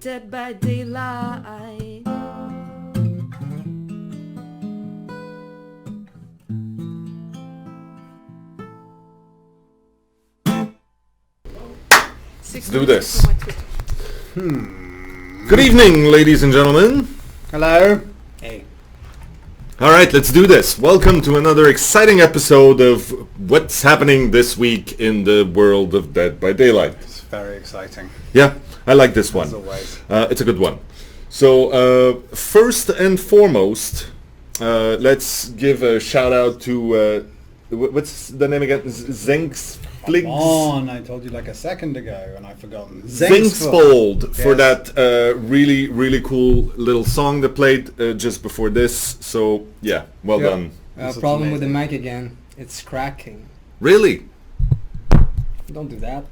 Dead by Daylight. Let's do this. Good evening, ladies and gentlemen. Hello. Hey. All right, let's do this. Welcome to another exciting episode of what's happening this week in the world of Dead by Daylight. It's very exciting. Yeah, I like this one. As always. It's a good one. So, first and foremost, let's give a shout out to, what's the name again? Zenks Fligs? On, I told you like a second ago and I've forgotten. Zingsfold for Yes. that really, really cool little song that played just before this. So, yeah, well Yeah. done. This is Problem with the amazing. mic again. It's cracking. Really? Don't do that.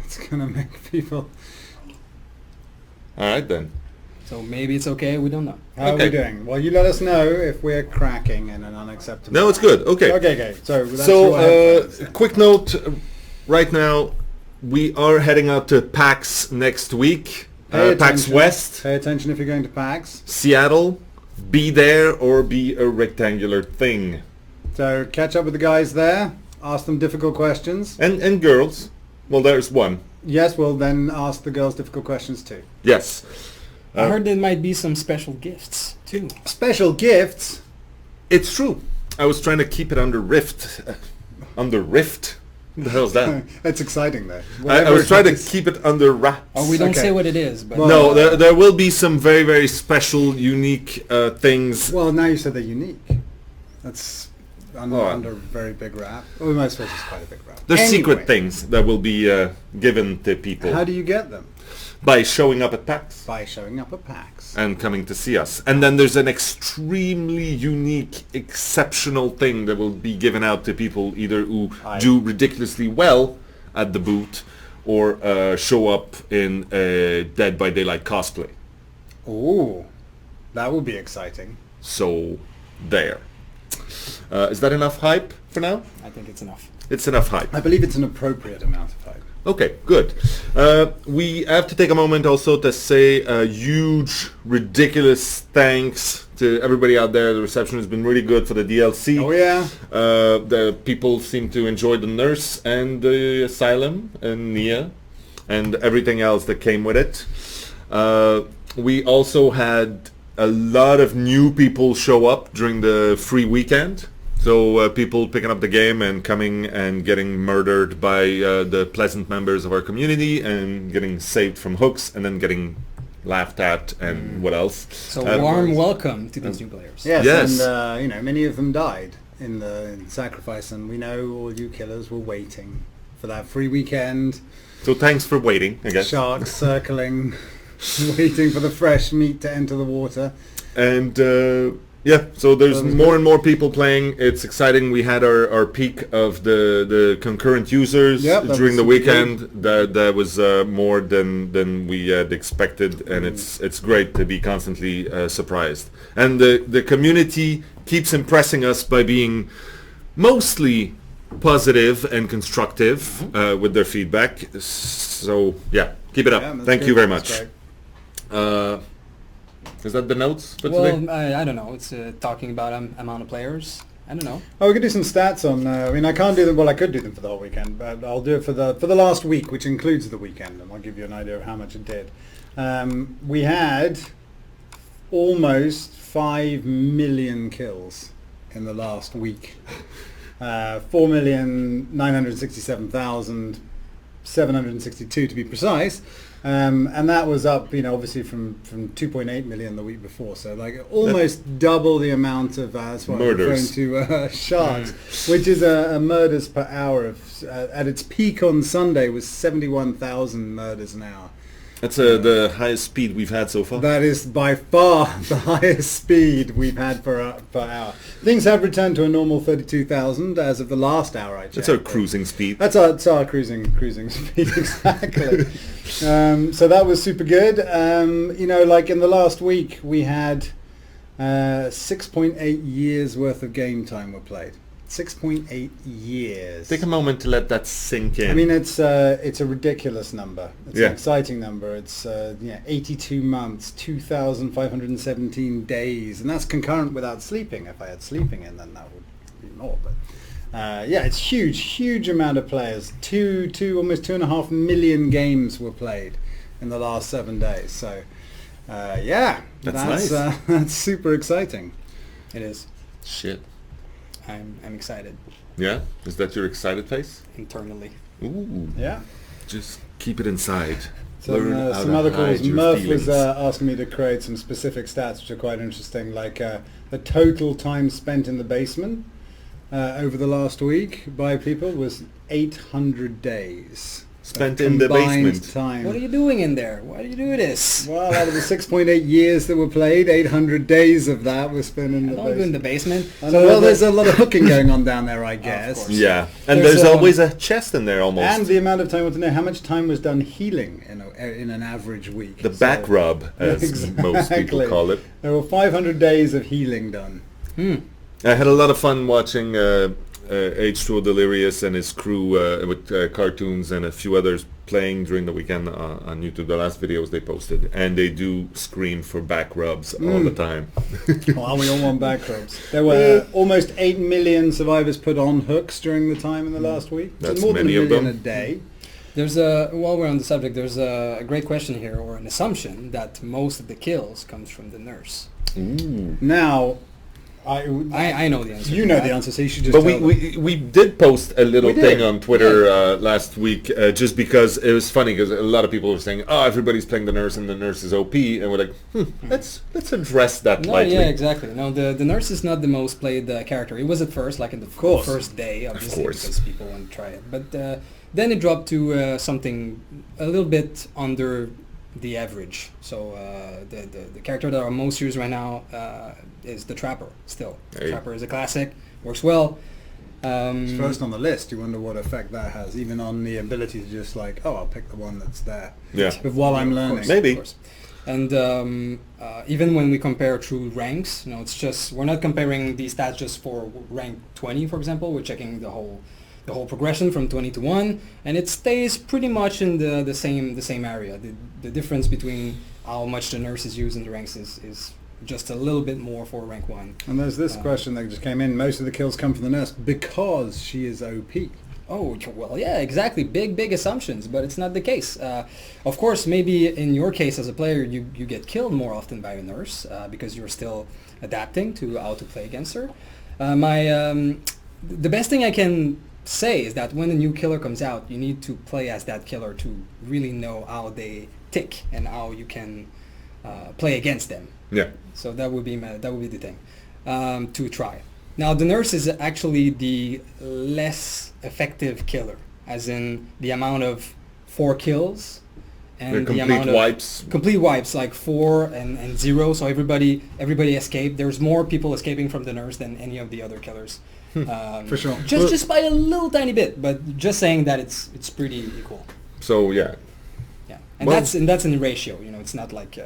It's gonna make people... All right, then. So maybe it's okay. We don't know. How Okay. are we doing? Well, you let us know if we're cracking in an unacceptable... No, it's good. Okay. Okay. So, that's So, your headphones then. quick note, right now, we are heading out to PAX next week. Pay PAX attention. West, Pay attention if you're going to PAX. Seattle. Be there or be a rectangular thing. So, catch up with the guys there. Ask them difficult questions. And girls. Well, there's one. Yes, we'll then ask the girls difficult questions too. Yes. I heard there might be some special gifts too. Special gifts? It's true. I was trying to keep it under Rift. Under Rift? What the hell is that? That's exciting though. I Whatever was trying to it is. keep it under wraps. Oh, we don't Okay. say what it is, but Well, No, there will be some very, very special, unique things. Well, now you said they're unique. That's under, Oh. under a very big wrap. Well, I suppose it's quite a big wrap. There's Anyway, secret things that will be given to people How do you get them? by showing up at PAX By showing up at PAX. and coming to see us. And then there's an extremely unique, exceptional thing that will be given out to people either who do ridiculously well at the booth or show up in a Dead by Daylight cosplay. Ooh, that would be exciting. So, there. Is that enough hype for now? I think it's enough. It's enough hype. I believe it's an appropriate amount of hype. Okay, good. We have to take a moment also to say a huge, ridiculous thanks to everybody out there. The reception has been really good for the DLC. Oh yeah? The people seem to enjoy the nurse and the asylum and Nia and everything else that came with it. We also had a lot of new people show up during the free weekend. So people picking up the game and coming and getting murdered by the pleasant members of our community and getting saved from hooks and then getting laughed at and what else. So warm welcome to these new players. Yes, Yes. and many of them died in the sacrifice, and we know all you killers were waiting for that free weekend. So thanks for waiting, I guess. Sharks circling, waiting for the fresh meat to enter the water. And yeah, so there's more and more people playing. It's exciting. We had our peak of the concurrent users Yep, that during was the super weekend. That was more than we had expected, and it's great to be constantly surprised. And the community keeps impressing us by being mostly positive and constructive with their feedback. So yeah, keep it up. Yeah, that's Thank you good. very That's much. great. Is that the notes for Well, today? I don't know. It's talking about amount of players. I don't know. Oh, we could do some stats on. I mean, I can't do them. Well, I could do them for the whole weekend, but I'll do it for the last week, which includes the weekend, and I'll give you an idea of how much it did. We had almost 5 million kills in the last week. 4,967,762 to be precise. And that was up, obviously from 2.8 million the week before. So like almost double the amount of that's what Murders. I'm referring to sharks, which is a murders per hour. At its peak on Sunday was 71,000 murders an hour. That's the highest speed we've had so far. That is by far the highest speed we've had per hour. Things have returned to a normal 32,000 as of the last hour I checked. That's our cruising speed. That's our cruising speed, exactly. So that was super good. Like in the last week we had 6.8 years worth of game time were played. 6.8 years. Take a moment to let that sink in. I mean, it's a ridiculous number. It's Yeah. an exciting number. It's 82 months, 2,517 days, and that's concurrent without sleeping. If I had sleeping in, then that would be more. But it's huge amount of players. Almost 2.5 million games were played in the last 7 days. So That's nice. That's super exciting. It is. Shit. I'm excited Yeah? Is that your excited face? internally. Ooh. Yeah. Just keep it inside. Some how to other calls. hide your Murph feelings. was asking me to create some specific stats which are quite interesting, like the total time spent in the basement over the last week by people was 800 days. Spent in the Combined basement. Time. What are you doing in there? Why do you do this? Well, out of the 6.8 years that were played, 800 days of that was spent in I the don't go in the basement. basement. Well, there's a lot of hooking going on down there, I guess. course. Yeah. And There's, there's always a chest in there almost. And the amount of time, I want to know how much time was done healing in an average week. the back So- rub, as most people Exactly. call it. There were 500 days of healing done. I had a lot of fun watching H2O Delirious and his crew with cartoons and a few others playing during the weekend on YouTube. The last videos they posted, and they do scream for back rubs all the time. Well, we all want back rubs. There were almost 8 million survivors put on hooks during the time in the last week. So That's more than many a of million them. a day. While we're on the subject, there's a great question here, or an assumption, that most of the kills comes from the nurse. Ooh. Now, I know the answer. you to know that. the answer, so you should just But tell them. we did post a little We did. thing on Twitter last week just because it was funny because a lot of people were saying, oh, everybody's playing the nurse and the nurse is OP, and we're like, let's address that No, lightly. yeah, exactly. No, the nurse is not the most played character. It was at first, like in the course. first day, obviously, course. because people want to try it. But then it dropped to something a little bit under the average. So the character that are most used right now is the Trapper. Still, Hey. Trapper is a classic, works well. It's first on the list. You wonder what effect that has, even on the ability to just like, oh, I'll pick the one that's there. Yeah. But while I'm Of learning. course, Maybe. of course. And even when we compare through ranks, it's just, we're not comparing these stats just for rank 20, for example. We're checking the whole progression from 20 to 1, and it stays pretty much in the same area. The difference between how much the nurse is used in the ranks is just a little bit more for rank 1. And there's this question that just came in. Most of the kills come from the nurse because she is OP. Oh, well, yeah, exactly. Big assumptions, but it's not the case. Of course, maybe in your case as a player, you get killed more often by a nurse because you're still adapting to how to play against her. The best thing I can say is that when a new killer comes out, you need to play as that killer to really know how they tick and how you can play against them. Yeah. So that would be the thing to try. Now the nurse is actually the less effective killer, as in the amount of 4 kills and The the complete amount of wipes. complete wipes, like 4 and 0. So everybody escaped. There's more people escaping from the nurse than any of the other killers. For sure. Just by a little tiny bit, but just saying that it's pretty equal. So yeah. Yeah, and Well- that's in ratio. It's not like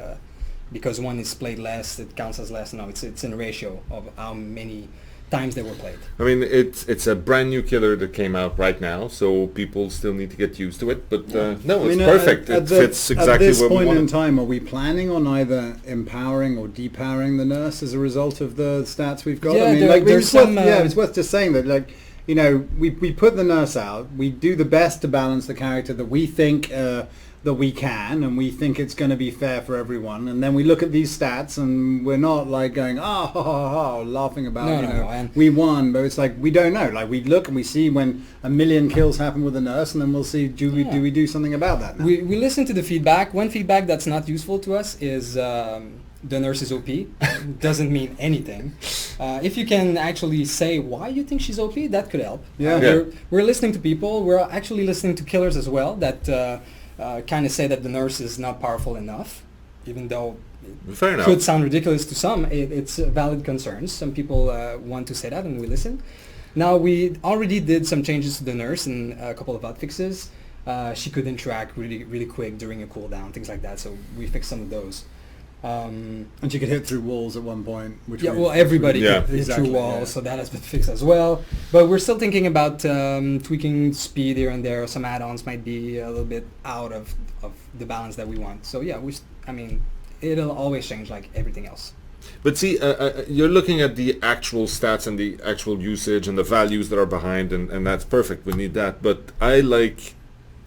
because one is played less, it counts as less. No, it's in a ratio of how many times they were played. I mean, it's a brand new killer that came out right now, so people still need to get used to it. But no, it's perfect. It fits exactly at this what we point in wanted. time, are we planning on either empowering or depowering the nurse as a result of the stats we've got? Yeah, I mean, there's some, it's worth just saying that, like, we put the nurse out. We do the best to balance the character that we think that we can, and we think it's going to be fair for everyone. And then we look at these stats, and we're not like going, laughing about, No, we won. But it's like, we don't know. Like, we look and we see when 1 million kills happen with a nurse, and then we'll see, do we do something about that now? We listen to the feedback. One feedback that's not useful to us is the nurse is OP. Doesn't mean anything. If you can actually say why you think she's OP, that could help. Yeah. We're listening to people. We're actually listening to killers as well that kind of say that the nurse is not powerful enough, even though Fair it enough. could sound ridiculous to some. It's valid concerns. Some people want to say that, and we listen. Now, we already did some changes to the nurse and a couple of hotfixes. She could interact really quick during a cooldown, things like that. So we fixed some of those. And she could hit through walls at one point. Which Yeah, we- well, everybody Yeah. could hit Exactly, through walls, yeah. so that has been fixed as well. But we're still thinking about tweaking speed here and there. Some add-ons might be a little bit out of the balance that we want. So yeah, it'll always change like everything else. But see, you're looking at the actual stats and the actual usage and the values that are behind, and that's perfect. We need that. But I like,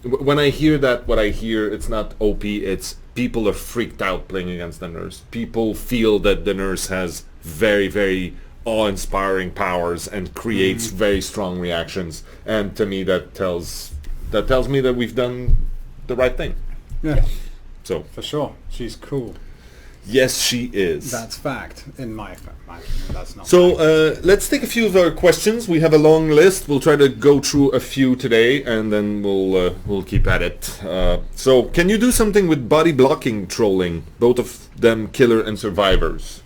when I hear that, what I hear, it's not OP, it's people are freaked out playing against the nurse. People feel that the nurse has very, very awe-inspiring powers and creates very strong reactions. And to me, that tells me that we've done the right thing. Yeah, So, for sure. She's cool. yes, she is. That's fact. In my opinion, that's not. So fact. let's take a few of our questions. We have a long list. We'll try to go through a few today, and then we'll keep at it. So, can you do something with body blocking trolling? Both of them, killer and survivors.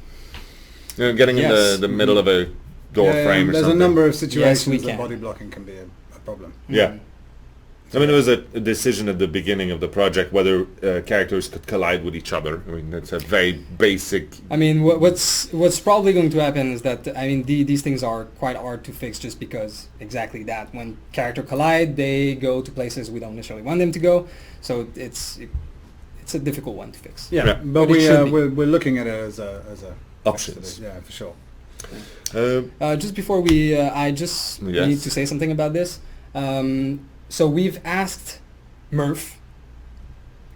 Getting Yes. in the middle of a door frame or there's something. a number of situations we that can. body blocking can be a problem. Yeah. I mean, it was a decision at the beginning of the project whether characters could collide with each other. I mean, that's a very basic. I mean, what's probably going to happen is that these things are quite hard to fix just because exactly that. When character collide, they go to places we don't necessarily want them to go. So it's a difficult one to fix. Yeah, Yeah. but But it should be. we're looking at it as a Options. Yeah, for sure. Just before I just Yes. need to say something about this. So we've asked Murph,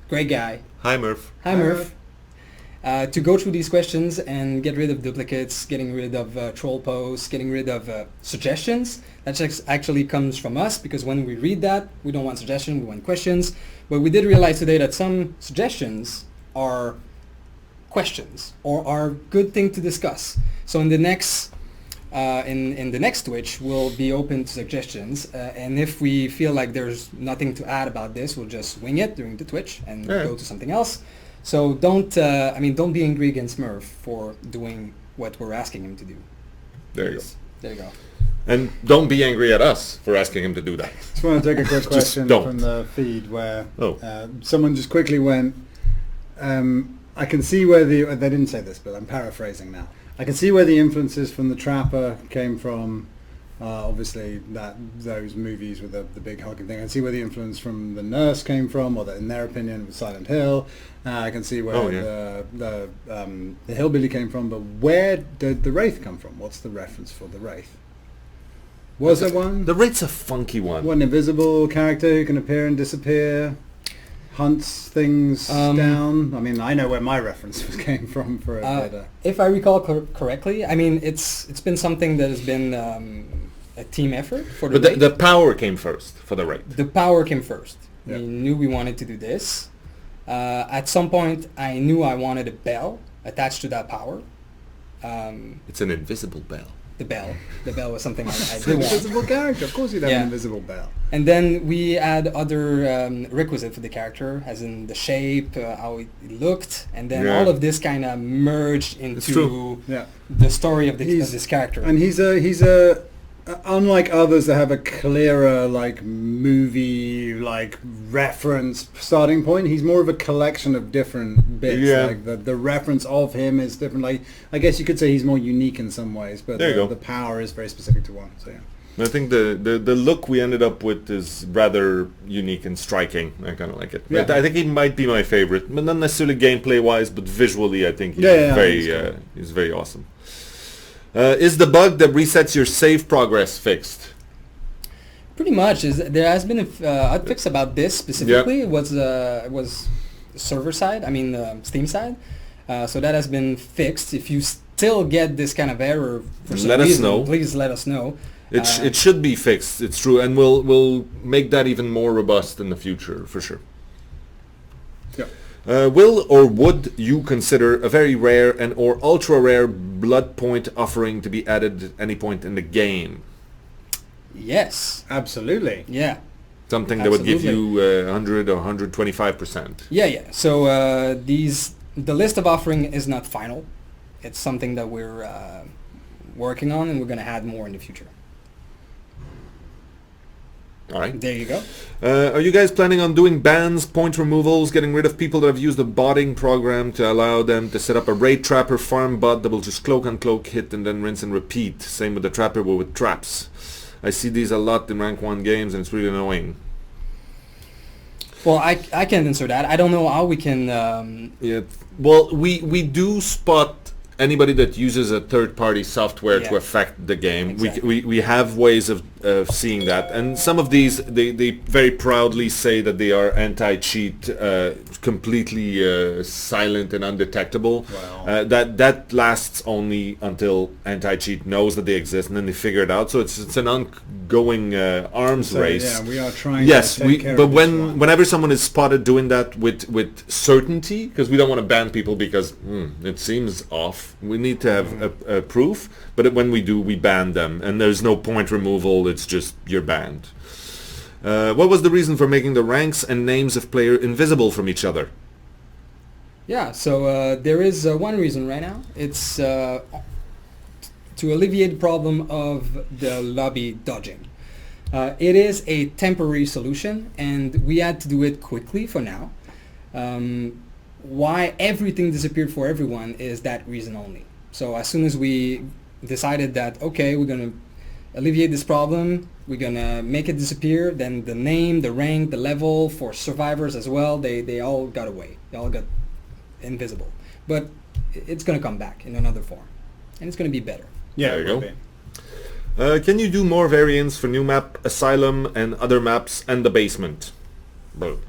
great guy, Hi, Murph. hi Hi, Murph, to go through these questions and get rid of duplicates, getting rid of troll posts, getting rid of suggestions. That actually comes from us because when we read that, we don't want suggestions, we want questions. But we did realize today that some suggestions are questions or are good thing to discuss. So in the next in the next Twitch, we'll be open to suggestions, and if we feel like there's nothing to add about this, we'll just wing it during the Twitch and Yeah. go to something else. So don't be angry against Murph for doing what we're asking him to do. There you go. There you go. And don't be angry at us for asking him to do that. Just want to take a quick question don't. from the feed where Oh. someone just quickly went, I can see where they didn't say this, but I'm paraphrasing now. I can see where the influences from the Trapper came from. Obviously, those movies with the big hugging thing. I can see where the influence from the Nurse came from, or that in their opinion it was Silent Hill. I can see where Oh, yeah. the Hillbilly came from. But where did the Wraith come from? What's the reference for the Wraith? Was there one? The rate's a funky one. What, an invisible character who can appear and disappear, hunts things down? I mean, I know where my reference came from for it. But, If I recall correctly, I mean it's been something that has been a team effort for the But Wraith. the power came first for the rate. The power came first. Yeah. We knew we wanted to do this. At some point, I knew I wanted a bell attached to that power. It's an invisible bell. The bell was something I it's did an want. invisible character. Of course you'd have Yeah. an invisible bell. And then we had other requisites for the character, as in the shape, how it looked, and then Yeah. all of this kind of merged It's into true. Yeah. the story of He's- this character. And he's a unlike others that have a clearer like movie like reference starting point. He's more of a collection of different bits. Yeah. Like the reference of him is different. Like I guess you could say he's more unique in some ways, but There you go. the power is very specific to one. So yeah. I think the look we ended up with is rather unique and striking. I kind of like it. Yeah. I think he might be my favorite, but not necessarily gameplay wise, but visually, I think he's Yeah, he's very awesome. Is the bug that resets your save progress fixed? Pretty much, there has been a hotfix about this specifically. It was server side, I mean Steam side. So that has been fixed. If you still get this kind of error for some Let us reason, know. please let us know. It should be fixed. It's true, and we'll make that even more robust in the future for sure. Yeah. Will or would you consider a very rare and or ultra rare blood point offering to be added at any point in the game? Yes. Absolutely. Yeah. Something that would give Absolutely. you 100 or 125%. Yeah. So the list of offering is not final. It's something that we're working on, and we're going to add more in the future. All right. There you go. Are you guys planning on doing bans, point removals, getting rid of people that have used the botting program to allow them to set up a raid trapper farm bot that will just cloak uncloak, hit, and then rinse and repeat? Same with the trapper, but with traps. I see these a lot in rank 1 games, and it's really annoying. Well, I can't answer that. I don't know how we can... Yeah. Well, we do spot anybody that uses a third-party software to affect the game. Exactly. We have ways of seeing that, and some of these they very proudly say that they are anti-cheat, completely silent and undetectable. Wow. That lasts only until anti-cheat knows that they exist, and then they figure it out. So it's an ongoing arms race. Yeah, we are trying. Yes, to take care but of this one. whenever someone is spotted doing that with certainty, because we don't want to ban people because it seems off. We need to have a proof, but when we do, we ban them, and there's no point removal. It's just you're banned. What was the reason for making the ranks and names of player invisible from each other? Yeah, so there is one reason right now. It's to alleviate the problem of the lobby dodging. It is a temporary solution, and we had to do it quickly for now. Why everything disappeared for everyone is that reason only. So as soon as we decided that, okay, we're going to alleviate this problem, we're going to make it disappear, then the name, the rank, the level for survivors as well, they all got away. They all got invisible. But it's going to come back in another form, and it's going to be better. Yeah, There you it will go. be. Can you do more variants for new map, Asylum, and other maps, and the basement? Well,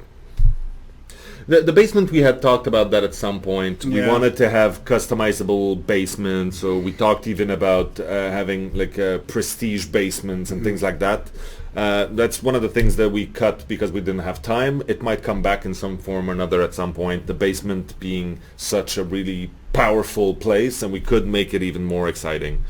the basement, we had talked about that at some point. We Yeah. wanted to have customizable basements, so we talked even about having like prestige basements and things like that. That's one of the things that we cut because we didn't have time. It might come back in some form or another at some point, the basement being such a really powerful place, and we could make it even more exciting.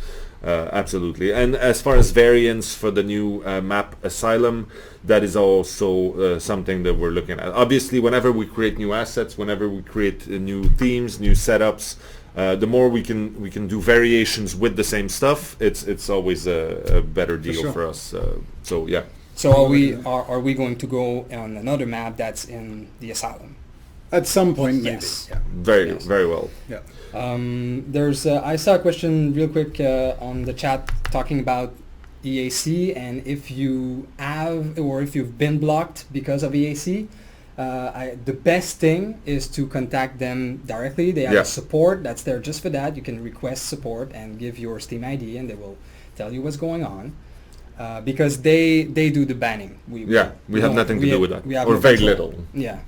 Absolutely. And as far as variants for the new map Asylum, that is also something that we're looking at. Obviously, whenever we create new assets, whenever we create new themes, new setups, the more we can do variations with the same stuff, it's always a better deal sure. for us. So yeah. So are we going to go on another map that's in the Asylum? At some point, maybe. Yes. Yeah. Very well. Yeah. There's I saw a question real quick on the chat talking about EAC, and if you have or if you've been blocked because of EAC, the best thing is to contact them directly. They have a support that's there just for that. You can request support and give your Steam ID, and they will tell you what's going on. Because they do the banning. We have nothing to do with that, or no very little. Yeah.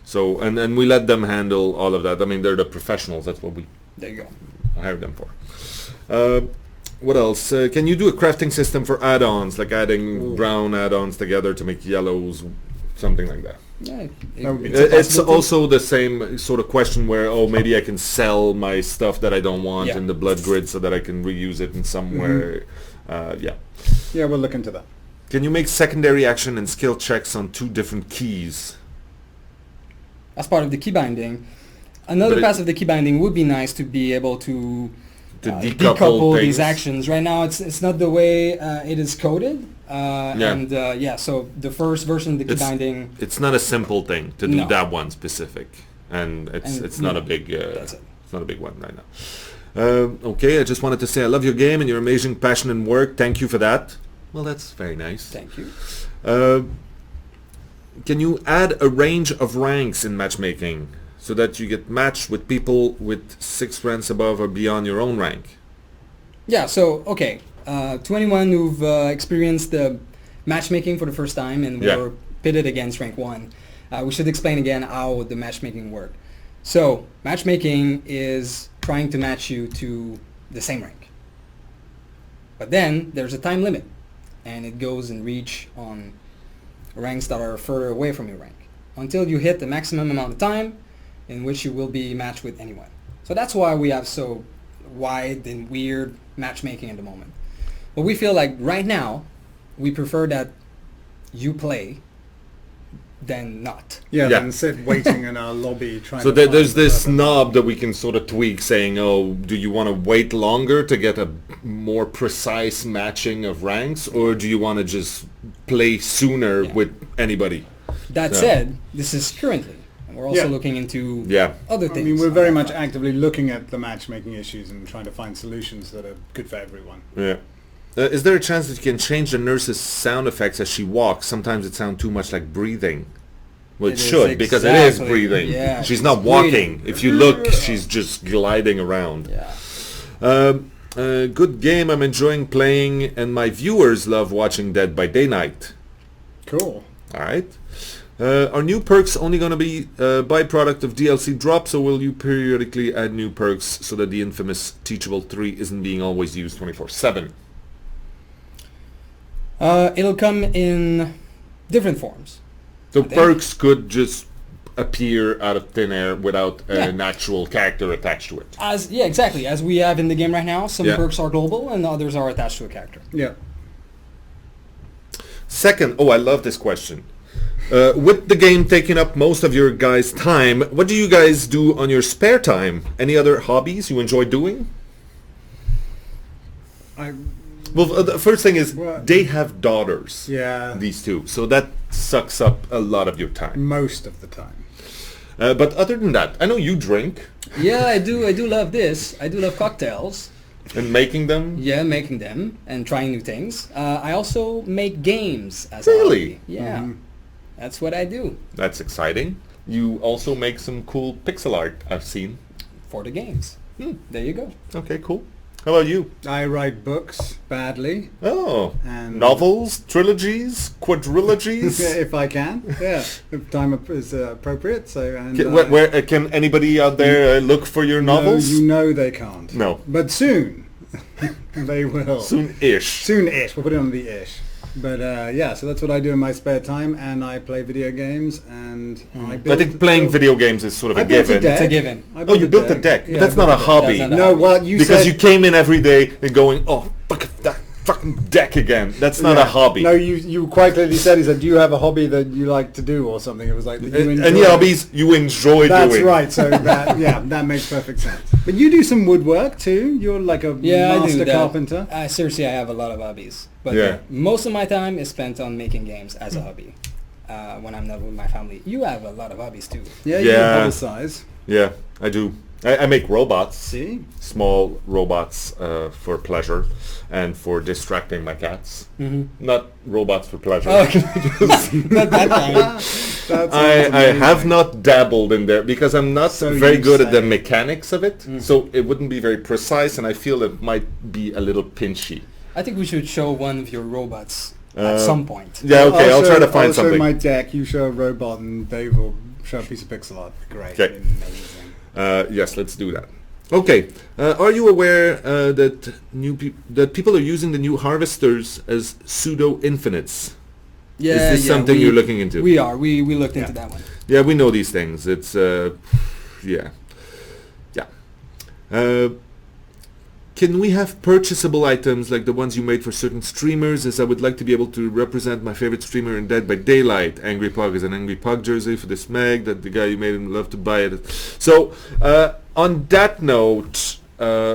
So and we let them handle all of that. I mean, they're the professionals. That's what we There you go. hired them for. What else? Can you do a crafting system for add-ons, like adding brown add-ons together to make yellows, something like that? Yeah, That would be It's also the same sort of question where, maybe I can sell my stuff that I don't want in the blood grid so that I can reuse it in somewhere. Yeah, we'll look into that. Can you make secondary action and skill checks on 2 different keys? As part of the key binding. Another pass of the key binding would be nice to be able to decouple these actions. Right now, it's not the way it is coded. So the first version of the key binding... It's not a simple thing to do that one specific. And it's not a big... that's it. It's not a big one right now. Okay, I just wanted to say I love your game and your amazing passion and work. Thank you for that. Well, that's very nice. Thank you. Can you add a range of ranks in matchmaking so that you get matched with people with 6 ranks above or beyond your own rank? Yeah, so, okay. To anyone who've experienced the matchmaking for the first time and we were pitted against rank 1, we should explain again how the matchmaking works. So, matchmaking is trying to match you to the same rank. But then, there's a time limit, and it goes in reach on ranks that are further away from your rank until you hit the maximum amount of time in which you will be matched with anyone. So that's why we have so wide and weird matchmaking at the moment. But we feel like right now we prefer that you play than not. Yeah, Yeah. and sit waiting in our lobby trying So to find there's the this perfect- knob that we can sort of tweak, saying, "Oh, do you want to wait longer to get a more precise matching of ranks, or do you want to just play sooner Yeah. with anybody?" That Yeah. said, this is currently. And we're also Yeah. looking into Yeah. other I things. mean, we're on very that much front. actively looking at the matchmaking issues and trying to find solutions that are good for everyone. Yeah. Is there a chance that you can change the nurse's sound effects as she walks? Sometimes it sounds too much like breathing. Well, it It is should, because it is exactly. breathing. Yeah, she's she's not walking. breathing. If you look, she's just gliding around. Yeah. Good game. I'm enjoying playing, and my viewers love watching Dead by Daylight. Cool. All right. Are new perks only going to be a byproduct of DLC drops, or will you periodically add new perks so that the infamous Teachable 3 isn't being always used 24/7? It'll come in different forms. So I think. perks could just appear out of thin air without Yeah. an actual character attached to it. Exactly. As we have in the game right now, some Yeah. perks are global and others are attached to a character. Yeah. Second, I love this question. With the game taking up most of your guys' time, what do you guys do on your spare time? Any other hobbies you enjoy doing? I Well, the first thing is Well- they have daughters, yeah. these two, so that sucks up a lot of your time. Most of the time. But other than that, I know you drink Yeah, I do. I do love this. I do love cocktails. and making them. Yeah, making them and trying new things. I also make games as Really? a hobby. Yeah, Mhm. that's what I do That's exciting. You also make some cool pixel art, I've seen. for the games. There you go. Okay, cool. How about you? I write books badly, Oh, and novels, trilogies, quadrilogies. if I can, yeah, if time is appropriate. So, and Where can anybody out there look for your novels? No, you know they can't. No. But soon, they will. Soon-ish. Soon-ish. We'll put it on the ish. But yeah, so that's what I do in my spare time, and I play video games, and I build. I think playing video games is sort of I a built a given. deck. It's a given. I Oh, you built a deck, but Yeah, that's I not a built hobby. That's not a No, well, you Because said you came in every day and going, "Oh, fuck that fucking deck again." That's not Yeah. a hobby. No, you quite clearly said, he said, "Do you have a hobby that you like to do or something?" It was like that you enjoy. Any hobbies you enjoy That's doing. right. So that that makes perfect sense. But you do some woodwork too. You're like a Yeah, I do master that. carpenter. Seriously, I have a lot of hobbies, but Yeah. most of my time is spent on making games as a hobby. When I'm not with my family, you have a lot of hobbies too. Yeah, Yeah. you publicize. Yeah, I do. I make robots. See, Small robots for pleasure and for distracting my cats. Mm-hmm. Not robots for pleasure. Oh, not that kind. I have not dabbled in there because I'm not So very you good at the say. mechanics of it. So it wouldn't be very precise, and I feel it might be a little pinchy. I think we should show one of your robots at some point. Yeah, okay, I'll try to find I'll something. show my deck. You show a robot, and Dave will show a piece of pixel art. Great, Okay. amazing. Yes, let's do that. Okay, are you aware that that people are using the new harvesters as pseudo infinites? Yeah, Is this something you're looking into? We are. We looked into Yeah. that one. Yeah, we know these things. It's yeah. Can we have purchasable items like the ones you made for certain streamers, as I would like to be able to represent my favorite streamer in Dead by Daylight. Angry Pug is an Angry Pug jersey for this Meg that the guy you made him love to buy it. So on that note,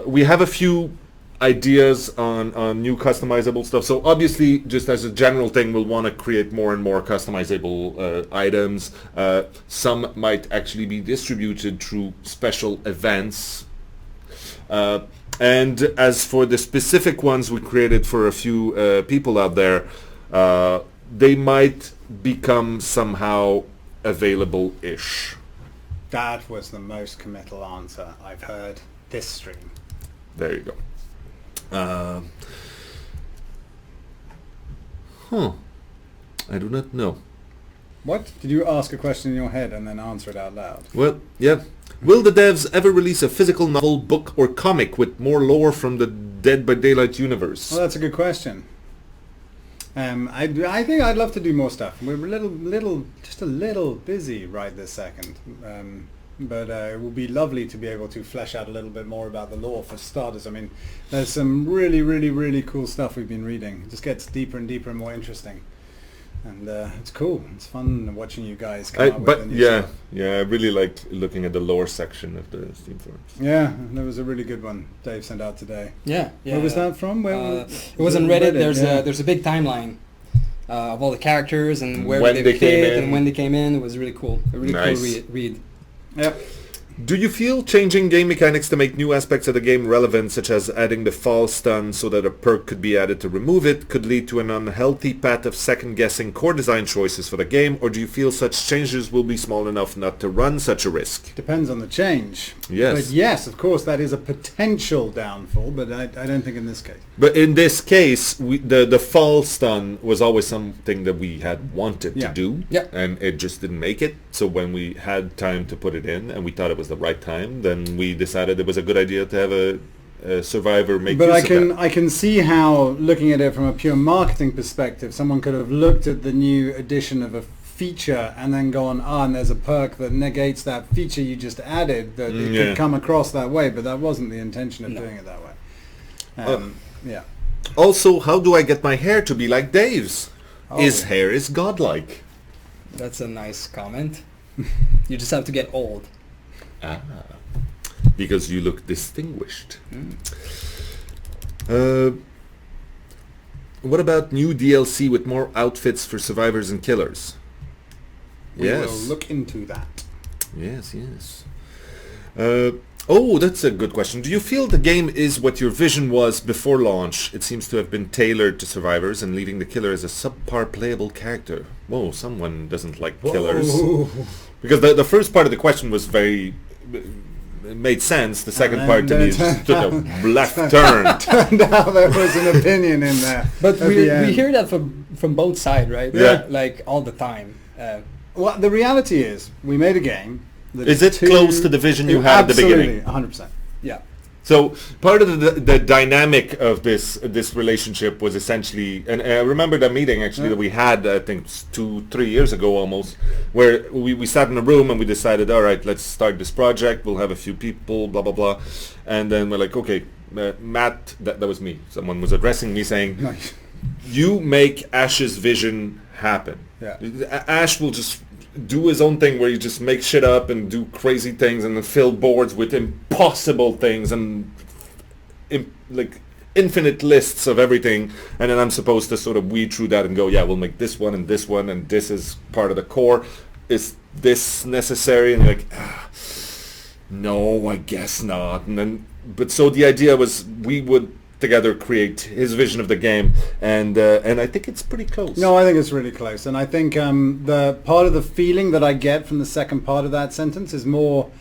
we have a few ideas on new customizable stuff. So obviously, just as a general thing, we'll want to create more and more customizable items. Some might actually be distributed through special events. And as for the specific ones we created for a few people out there, they might become somehow available-ish. That was the most committal answer I've heard this stream. There you go. I do not know. What? Did you ask a question in your head and then answer it out loud? Well, yeah. Will the devs ever release a physical novel, book, or comic with more lore from the Dead by Daylight universe? Well, that's a good question. I think I'd love to do more stuff. We're just a little busy right this second. But it would be lovely to be able to flesh out a little bit more about the lore for starters. I mean, there's some really, really, really cool stuff we've been reading. It just gets deeper and deeper and more interesting. And it's cool. It's fun watching you guys come up with the new yeah, stuff. I really liked looking at the lore section of the Steam forums. Yeah, there was a really good one Dave sent out today. Yeah. Where was that from? It was on Reddit. There's a big timeline of all the characters and where When they they came fit in. and when they came in. It was really cool. A really Nice. cool read. Yep. Do you feel changing game mechanics to make new aspects of the game relevant, such as adding the fall stun so that a perk could be added to remove it, could lead to an unhealthy path of second-guessing core design choices for the game, or do you feel such changes will be small enough not to run such a risk? Depends on the change. Yes. But yes, of course, that is a potential downfall, but I don't think in this case. But in this case, the fall stun was always something that we had wanted to do, and it just didn't make it. So when we had time to put it in, and we thought it was the right time, then we decided it was a good idea to have a survivor make But use of that. I can see how, looking at it from a pure marketing perspective, someone could have looked at the new addition of a feature and then gone, and there's a perk that negates that feature you just added, that it could come across that way, but that wasn't the intention of doing it that way. Yeah. Also, how do I get my hair to be like Dave's? His hair is godlike. That's a nice comment. You just have to get old. Because you look distinguished. What about new DLC with more outfits for survivors and killers? We will look into that. Yes. That's a good question. Do you feel the game is what your vision was before launch? It seems to have been tailored to survivors and leaving the killer as a subpar playable character. Whoa, someone doesn't like killers. Because the first part of the question was very... It made sense. The second part to me is just took a left turn. Turned out there was an opinion in there. But we hear that from both sides, right? Yeah. Like all the time. Well, the reality is, we made a game. That Is it close to the vision you had at the beginning? Absolutely, 100%. Yeah. So part of the dynamic of this relationship was essentially, and I remember that meeting actually that we had, I think 2-3 years ago almost, where we sat in a room and we decided, all right, let's start this project. We'll have a few people, blah blah blah, and then we're like, okay, Matt, that was me. Someone was addressing me saying, Nice. you make Ash's vision happen. Yeah. Ash will just do his own thing where you just make shit up and do crazy things and then fill boards with impossible things and like infinite lists of everything, and then I'm supposed to sort of weed through that and go, yeah, we'll make this one and this is part of the core. Is this necessary? And like, no, I guess not. And then, but so the idea was we would together create his vision of the game, and I think it's pretty close. No, I think it's really close, and I think the part of the feeling that I get from the second part of that sentence is more,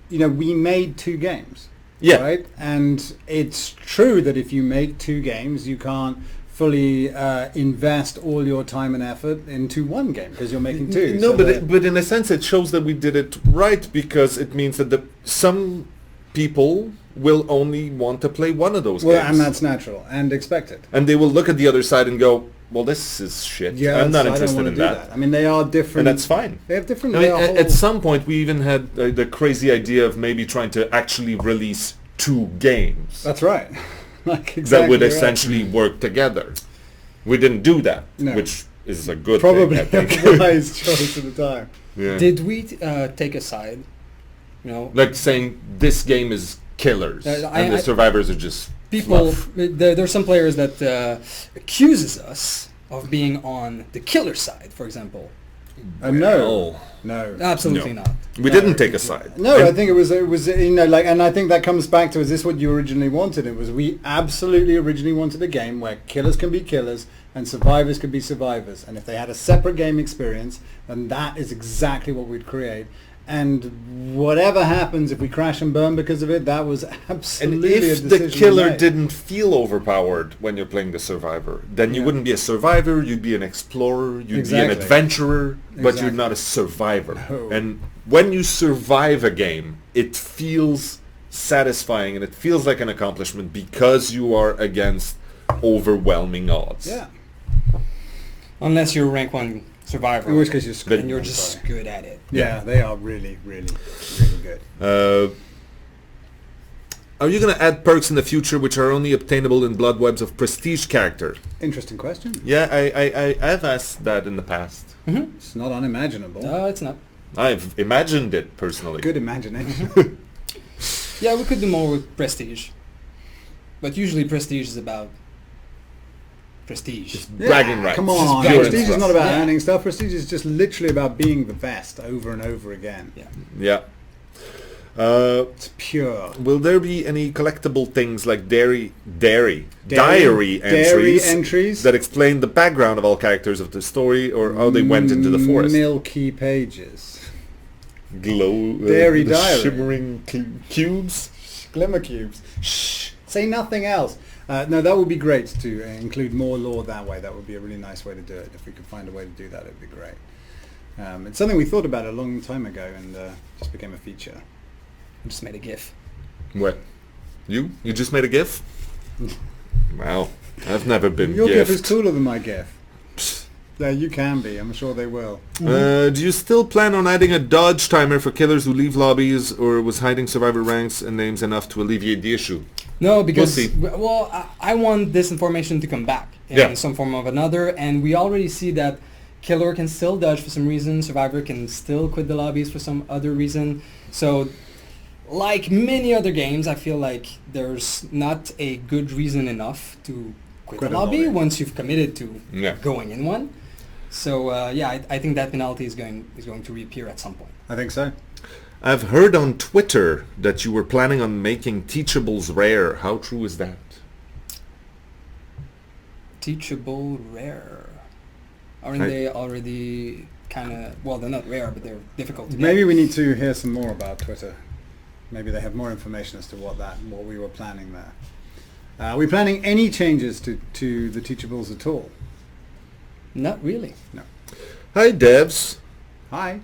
we made 2 games, right? And it's true that if you make 2 games, you can't fully invest all your time and effort into one game because you're making 2. No, but in a sense, it shows that we did it right, because it means that some people will only want to play one of those games. And that's natural and expected. And they will look at the other side and go, well, this is shit. Yeah, I'm not I don't interested wanna in do that. I mean, they are different. And that's fine. They have different... I mean, at some point, we even had the crazy idea of maybe trying to actually release 2 games. That's right. Exactly that would right. essentially work together. We didn't do that, No. which is a good Probably thing, I think. a wise choice at the time. Yeah. Did we take a side? Like saying this game is killers and the survivors are just people. fluff. There's some players that accuses us of being on the killer side, for example. No, Absolutely No. not. We didn't take a side. no. And I think it was and I think that comes back to, is this what you originally wanted? It was, we absolutely originally wanted a game where killers can be killers and survivors can be survivors, and if they had a separate game experience, then that is exactly what we'd create. And whatever happens, if we crash and burn because of it, that was absolutely and a if decision the killer we made. didn't feel overpowered when you're playing the survivor, then you wouldn't be a survivor, you'd be an explorer, you'd be an adventurer, but you're not a survivor. No. And when you survive a game, it feels satisfying and it feels like an accomplishment because you are against overwhelming odds. Yeah. Unless you're rank 1 survivor. In which case you're screwed. and you're just good at it. Yeah, they are really, really, really good. Are you going to add perks in the future which are only obtainable in Blood Webs of prestige character? Interesting question. Yeah, I've asked that in the past. Mm-hmm. It's not unimaginable. No, it's not. I've imagined it personally. Good imagination. Yeah, we could do more with prestige. But usually prestige is about prestige. Just bragging rights. Come on, Just pure prestige is stuff. not about Yeah. earning stuff. Prestige is just literally about being the best over and over again. Yeah. Yeah. It's pure. Will there be any collectible things like diary entries that explain the background of all characters of the story or how they went into the forest? Milky pages. Glow, Dairy the diary. shimmering cubes. Glimmer cubes. Shh. Say nothing else. No, that would be great to include more lore that way. That would be a really nice way to do it. If we could find a way to do that, it would be great. It's something we thought about a long time ago and just became a feature. I just made a GIF. What? You? You just made a GIF? Wow. I've never been Your GIF is gifted. cooler than my GIF. Yeah, you can be. I'm sure they will. Do you still plan on adding a dodge timer for killers who leave lobbies, or was hiding survivor ranks and names enough to alleviate the issue? No, because see. well, I want this information to come back in Yeah. some form or another, and we already see that killer can still dodge for some reason, survivor can still quit the lobbies for some other reason. So, like many other games, I feel like there's not a good reason enough to quit Quit a a lobby lobby. once you've committed to Yeah. going in one. So I think that penalty is going to reappear at some point. I think so. I've heard on Twitter that you were planning on making teachables rare. How true is that? Teachable rare. Aren't they already kind of, well, they're not rare, but they're difficult to get. Maybe we need to hear some more about Twitter. Maybe they have more information as to what we were planning there. Are we planning any changes to the teachables at all? Not really. No. Hi devs. Hi.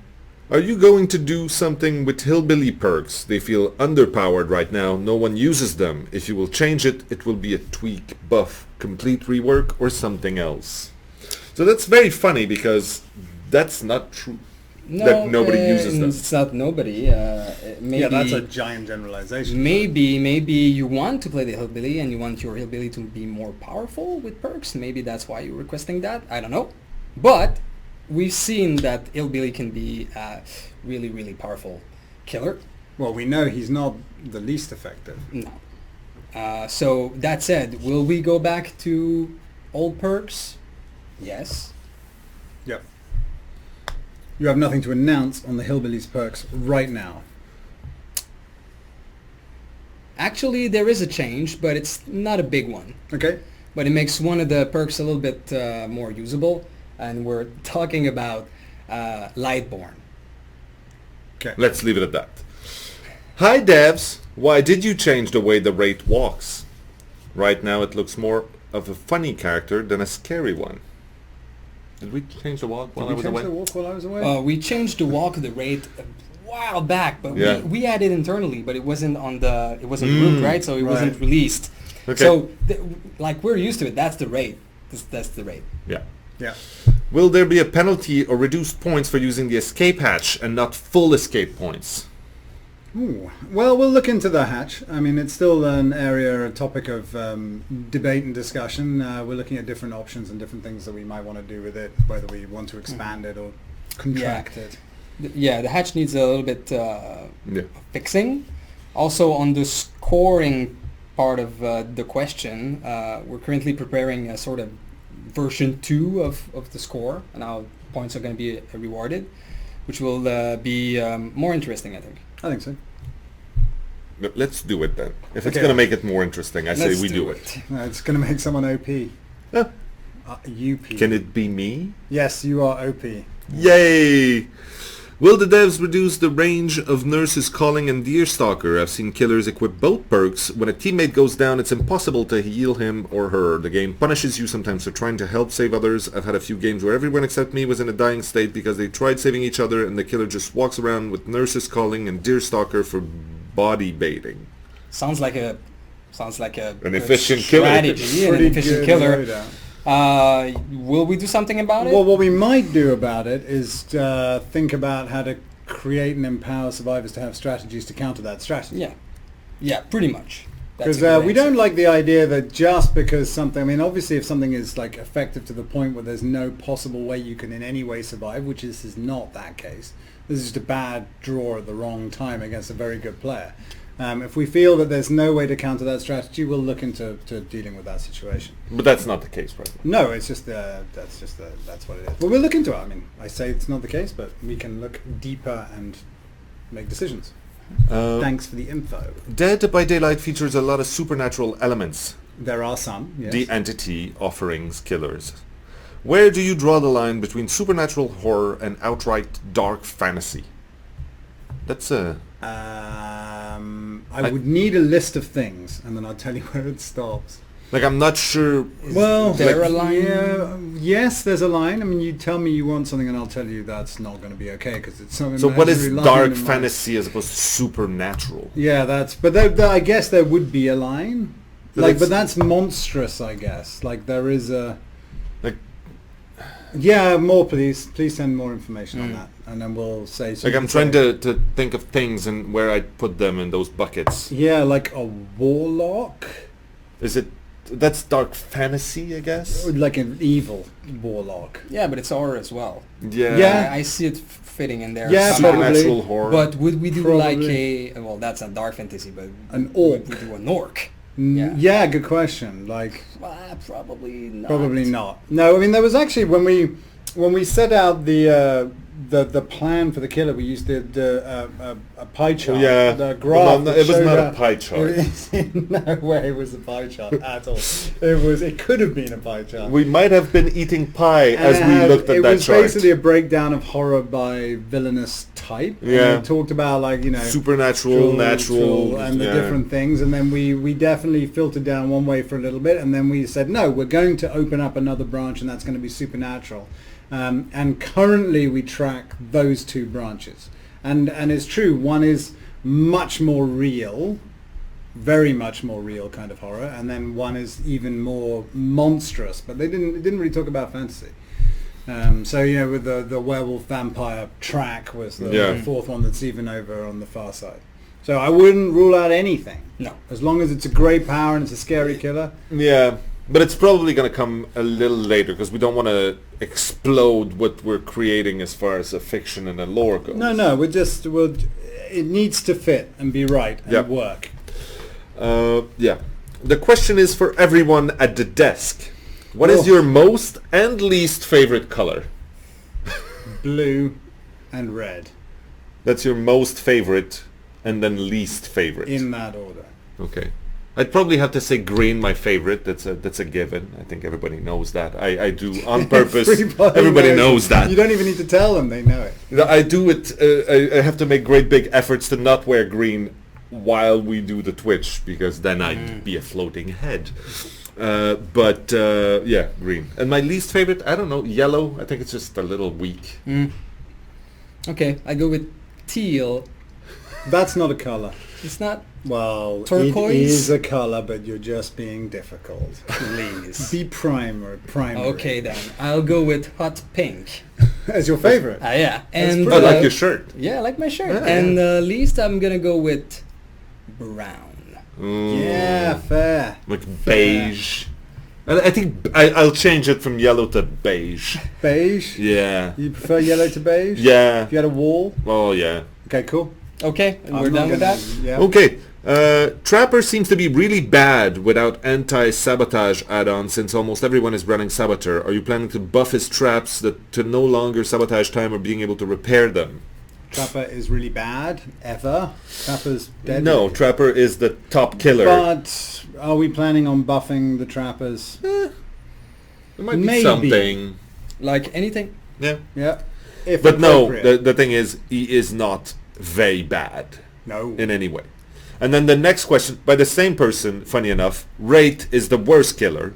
Are you going to do something with hillbilly perks? They feel underpowered right now. No one uses them. If you will change it, it will be a tweak, buff, complete rework, or something else. So that's very funny because that's not true. No, That nobody uses them. It's not nobody. Maybe, Yeah, that's a giant generalization. maybe you want to play the hillbilly and you want your hillbilly to be more powerful with perks. Maybe that's why you're requesting that. I don't know. But we've seen that hillbilly can be a really, really powerful killer. Well, we know he's not the least effective. No. So that said, will we go back to old perks? Yes. Yep. You have nothing to announce on the Hillbillies perks right now. Actually, there is a change, but it's not a big one. Okay. But it makes one of the perks a little bit more usable, and we're talking about Lightborn. Okay. Let's leave it at that. Hi devs. Why did you change the way the Wraith walks? Right now it looks more of a funny character than a scary one. Did we change the walk while I Did we was change away? the walk while I was away? We changed the walk of the Wraith a while back, but Yeah. we had it internally, but it wasn't on the group, right? So it wasn't Right. released. Okay. So like we're used to it. That's the Wraith. That's the Wraith. Yeah. Yeah. Will there be a penalty or reduced points for using the escape hatch and not full escape points? Ooh. Well, we'll look into the hatch. I mean, it's still an area, a topic of debate and discussion. We're looking at different options and different things that we might want to do with it, whether we want to expand it or contract it. Yeah, the hatch needs a little bit Yeah. fixing. Also, on the scoring part of the question, we're currently preparing a sort of version 2 of the score, and how points are going to be rewarded, which will be more interesting, I think. I think so. But let's do it then. If it's Okay. going to make it more interesting, I say Let's we do it. It's going to make someone OP. Huh. UP. Can it be me? Yes, you are OP. Yay! Will the devs reduce the range of Nurse's Calling and Deerstalker? I've seen killers equip both perks. When a teammate goes down, it's impossible to heal him or her. The game punishes you sometimes for trying to help save others. I've had a few games where everyone except me was in a dying state because they tried saving each other and the killer just walks around with Nurse's Calling and Deerstalker for body baiting. Sounds like an efficient killer. strategy, an Pretty efficient good killer. loadout. Will we do something about it? Well, what we might do about it is think about how to create and empower survivors to have strategies to counter that strategy. Yeah. Yeah, pretty much. That's Because a good we answer. don't like the idea that just because something, I mean, obviously if something is like effective to the point where there's no possible way you can in any way survive, which this is not that case, this is just a bad draw at the wrong time against a very good player. If we feel that there's no way to counter that strategy, we'll look into dealing with that situation. But that's not the case, right? No, it's just that's what it is. But we'll look into it. I mean, I say it's not the case, but we can look deeper and make decisions. Thanks for the info. Dead by Daylight features a lot of supernatural elements. There are some, yes. The entity, offerings, killers. Where do you draw the line between supernatural horror and outright dark fantasy? That's a... I would need a list of things, and then I'll tell you where it stops. Like, I'm not sure... Well, there a line? Yeah, yes, there's a line. I mean, you tell me you want something, and I'll tell you that's not going to be okay because it's something. So what is imaginary line dark in my- fantasy as opposed to supernatural? Yeah, that's. But I guess there would be a line. But But that's monstrous, I guess. Like there is a. Like, Yeah, more please. Please send more information on that, and then we'll say. So like you I'm can trying say- to think of things and where I'd put them in those buckets. Yeah, like a warlock, Is it... That's dark fantasy, I guess? like an evil warlock. Yeah, but it's horror as well. Yeah. Yeah. I see it fitting in there. Yeah, somehow. Supernatural probably. horror. But would we do like Probably. a... Well, that's a dark fantasy, but... An would orc. we do an orc? Yeah. Yeah. Good question. Like. Probably not. Probably not. No, I mean there was actually when we set out the plan for the killer, we used a pie chart. Yeah. The Well, graph. no, that it was showed not a out- pie chart. In no way was a pie chart at all. It could have been a pie chart. We might have been eating pie And as it we had- looked at it that was chart. basically a breakdown of horror by villainous type. Yeah. And it talked about like Supernatural, natural, and the yeah. different things, and then we definitely filtered down one way for a little bit, and then we said no, we're going to open up another branch, and that's going to be supernatural. And currently we track those two branches, and it's true, one is much more real, very much more real kind of horror, and then one is even more monstrous, but it didn't really talk about fantasy. So with the werewolf vampire track was the fourth one that's even over on the far side. So I wouldn't rule out anything. No. As long as it's a great power and it's a scary killer. Yeah, but it's probably going to come a little later because we don't want to explode what we're creating as far as a fiction and a lore goes. No, it needs to fit and be right and Yep. work. Yeah. The question is for everyone at the desk. What is Oh. your most and least favorite color? Blue and red That's your most favorite and then least favorite. in that order. Okay. I'd probably have to say green, my favorite. That's a given. I think everybody knows that. I do on purpose. Everybody knows that. You don't even need to tell them; they know it. I do it. I have to make great big efforts to not wear green while we do the Twitch because then I'd be a floating head. But yeah, green. And my least favorite, I don't know, yellow. I think it's just a little weak. Okay, I go with teal. That's not a color. It's not... Well, Turquoise? it is a color, but you're just being difficult. Please be primary. Okay then, I'll go with hot pink. As your favorite. Yeah, and I like your shirt. yeah, I like my shirt. Yeah, and least I'm gonna go with brown. Yeah, fair. Like beige. I think I'll change it from yellow to beige. Beige. Yeah. You prefer yellow to beige? Yeah. If you had a wall. Oh yeah. Okay, cool. Okay, I'm we're not done with gonna- that. Yeah. Okay. Trapper seems to be really bad without anti-sabotage add-on since almost everyone is running Saboteur. Are you planning to buff his traps to no longer sabotage time or being able to repair them? Trapper is really bad. Ever. Trapper's dead. No, Trapper is the top killer. But are we planning on buffing the trappers? There might be Maybe. something. Like anything. Yeah. Yeah. If But no, appropriate. the thing is, he is not very bad No. in any way. And then the next question, by the same person, funny enough, Wraith is the worst killer.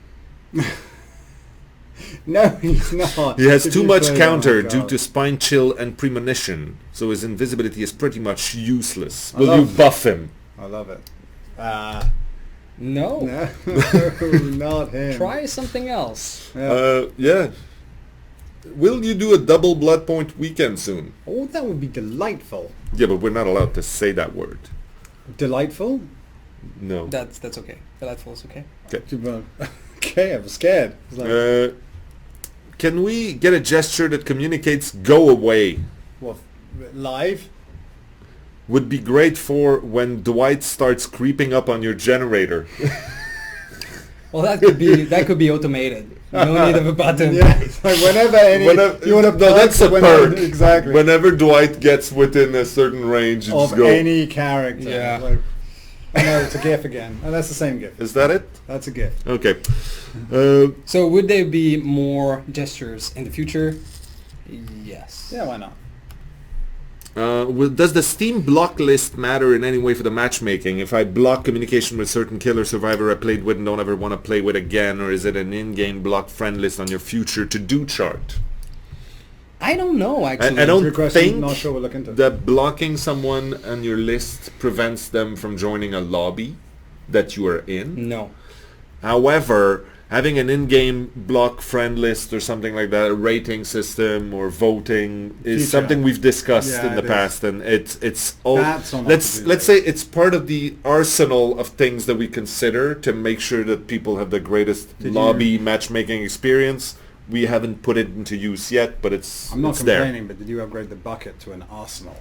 No, he's not. He has If too you much play- counter oh my due God. to spine chill and premonition, so his invisibility is pretty much useless. I Will you love- buff him? I love it. No. No, not him. Try something else. Yeah. Will you do a double blood point weekend soon? Oh, that would be delightful. Yeah, but we're not allowed to say that word. Delightful? No. That's okay. Delightful is okay. Okay, I was scared. It's like, Can we get a gesture that communicates "go away"? what, live? Would be great for when Dwight starts creeping up on your generator. Well, that could be automated. No need of a button. Yeah, it's like whenever you want to No, that's a perk. Exactly. Whenever Dwight gets within a certain range, you Of just go. any character. Yeah. Like, oh no, it's a GIF again. Oh, that's the same GIF. Is that it? That's a GIF. Okay. So would there be more gestures in the future? Yes. Yeah, why not? Does the Steam block list matter in any way for the matchmaking? If I block communication with certain killer survivor I played with and don't ever want to play with again, or is it an in-game block friend list on your future to-do chart? I don't know, actually. I don't Good question. think Not sure we'll look into it. that blocking someone on your list prevents them from joining a lobby that you are in. No. However, having an in-game block friend list or something like that, a rating system or voting, is Future. something we've discussed Yeah, in the it past, and it's all. That's on Let's our to-do say it's part of the arsenal of things that we consider to make sure that people have the greatest Did lobby matchmaking experience. We haven't put it into use yet, but it's I'm not it's there. complaining, but did you upgrade the bucket to an arsenal?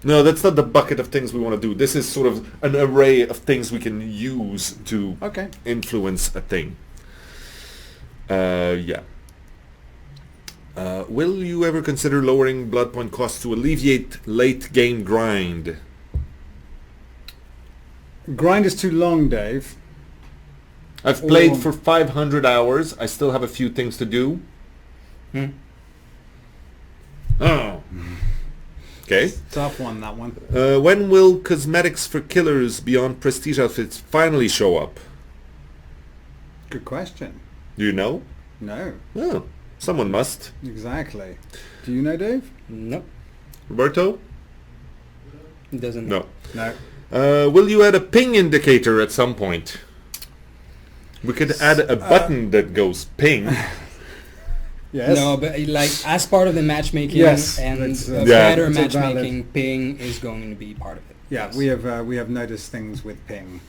No, that's not the bucket of things we want to do. This is sort of an array of things we can use to Okay. influence a thing. Yeah. Will you ever consider lowering blood point costs to alleviate late game grind? Grind is too long, Dave. I've Oh. played for 500 hours. I still have a few things to do. Oh. Okay. Tough one, that one. When will cosmetics for killers beyond prestige outfits finally show up? Good question. Do you know? No, Oh, someone must. exactly. Do you know, Dave? No. Roberto? It doesn't. No. No. Will you add a ping indicator at some point? We could add a button that goes ping. Yes. No, but like as part of the matchmaking Yes, and that's, better Yeah. it's a valid- matchmaking, ping is going to be part of it. Yeah, Yes. we have noticed things with ping.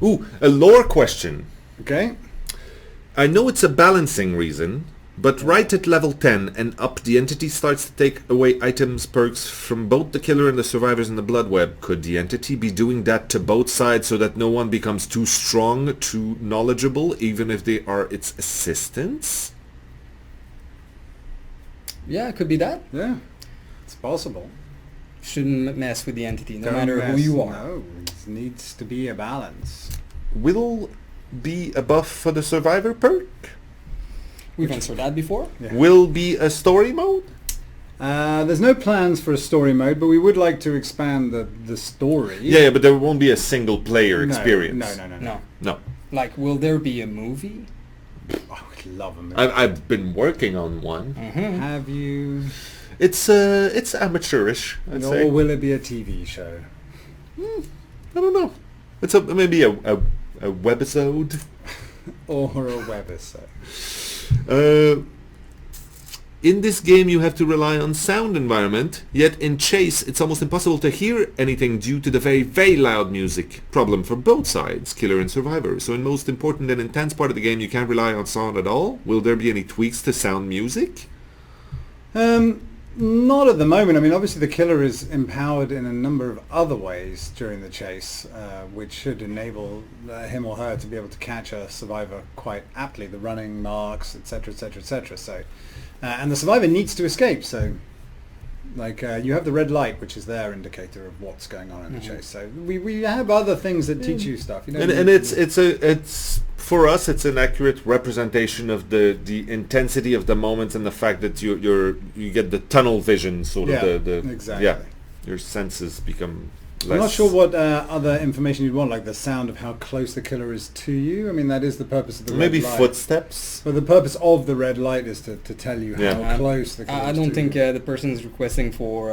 Ooh, a lore question. Okay. I know it's a balancing reason, but right at level 10 and up, the entity starts to take away items, perks from both the killer and the survivors in the blood web. Could the entity be doing that to both sides so that no one becomes too strong, too knowledgeable, even if they are its assistants? Yeah, it could be that. Yeah, it's possible. Shouldn't mess with the entity, no Don't matter who mess- you are. No, it needs to be a balance. Will be a buff for the survivor perk? We've answered that before. Yeah. Will be a story mode? There's no plans for a story mode, but we would like to expand the story. Yeah, but there won't be a single player No, experience. No. No. No. Like, will there be a movie? I would love a movie. I've been working on one. Mm-hmm. Have you? It's amateurish, I'd Or say. will it be a TV show? I don't know. It's maybe a webisode. Or a webisode? In this game you have to rely on sound environment, yet in Chase it's almost impossible to hear anything due to the very, very loud music. Problem for both sides, killer and survivor. So in most important and intense part of the game you can't rely on sound at all. Will there be any tweaks to sound music? Not at the moment. I mean, obviously the killer is empowered in a number of other ways during the chase, which should enable him or her to be able to catch a survivor quite aptly. The running marks, etc., etc., etc. So, and the survivor needs to escape. So, like you have the red light, which is their indicator of what's going on in the chase. So we have other things that teach you stuff. You know, And it's for us it's an accurate representation of the intensity of the moment and the fact that you get the tunnel vision sort Yeah, of the exactly. yeah, your senses become less. I'm not sure what other information you'd want, like the sound of how close the killer is to you. I mean, that is the purpose of the maybe red light. footsteps. But the purpose of the red light is to tell you Yeah. how close the killer is I don't to think you. the person is requesting for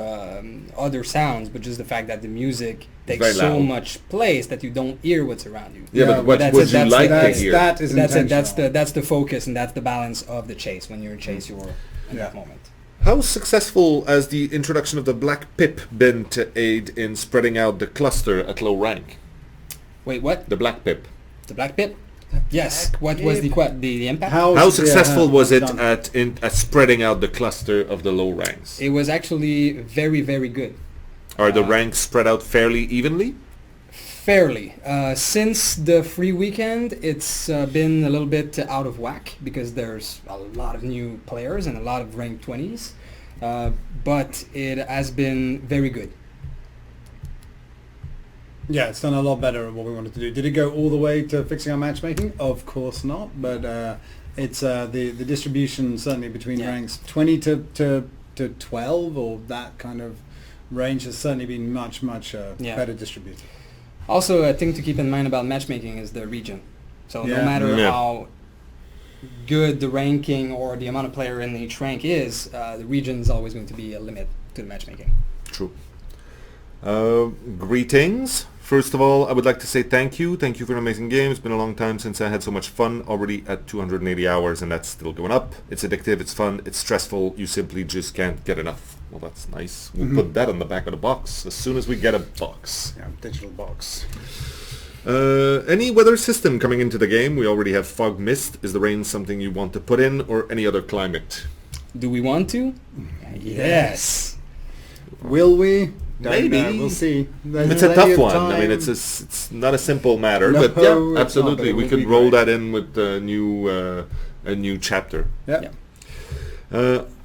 other sounds, but just the fact that the music Very takes so loud. much place that you don't hear what's around you. Yeah, Yeah, but what that's would it, you that's like the- to hear? That is That's it. intentional. That's the focus and that's the balance of the chase. When you're in chase, you're in Yeah. that moment. How successful has the introduction of the black pip been to aid in spreading out the cluster at low rank? Wait, what? The black pip. The black pit? Yes. What was the impact? How successful was it done? at spreading out the cluster of the low ranks? It was actually very, very good. Are the ranks spread out fairly evenly? Fairly. Since the free weekend, it's been a little bit out of whack because there's a lot of new players and a lot of ranked 20s. But it has been very good. Yeah, it's done a lot better than what we wanted to do. Did it go all the way to fixing our matchmaking? Of course not, but it's the distribution certainly between ranks 20 to 12 or that kind of range has certainly been much better distributed. Also, a thing to keep in mind about matchmaking is the region. So no matter how good the ranking or the amount of player in each rank is, the region is always going to be a limit to the matchmaking. True. Greetings. First of all, I would like to say thank you. Thank you for an amazing game. It's been a long time since I had so much fun, already at 280 hours, and that's still going up. It's addictive, it's fun, it's stressful. You simply just can't get enough. Well, that's nice. We'll put that on the back of the box as soon as we get a box. Yeah, digital box. Any weather system coming into the game? We already have fog mist. Is the rain something you want to put in, or any other climate? Do we want to? Yes. Will we? Maybe. We'll see. It's a tough one. I mean, it's not a simple matter, but yeah, absolutely. We could roll that in with a new chapter. Yeah.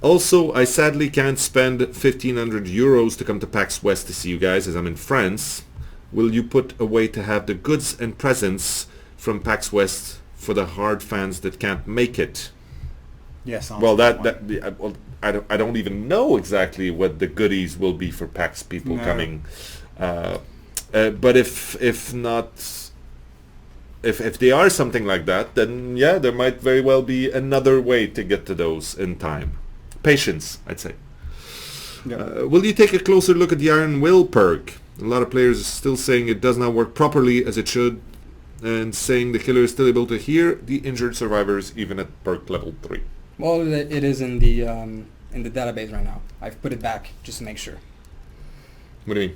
Also, I sadly can't spend 1,500 euros to come to PAX West to see you guys as I'm in France. Will you put a way to have the goods and presents from PAX West for the hard fans that can't make it? Yes. Well, I don't even know exactly what the goodies will be for PAX people coming. But if not, if they are something like that, then yeah, there might very well be another way to get to those in time. Patience, I'd say. Yep. Will you take a closer look at the Iron Will perk? A lot of players are still saying it does not work properly as it should, and saying the killer is still able to hear the injured survivors even at perk level 3. Well, it is in the database right now. I've put it back just to make sure. What do you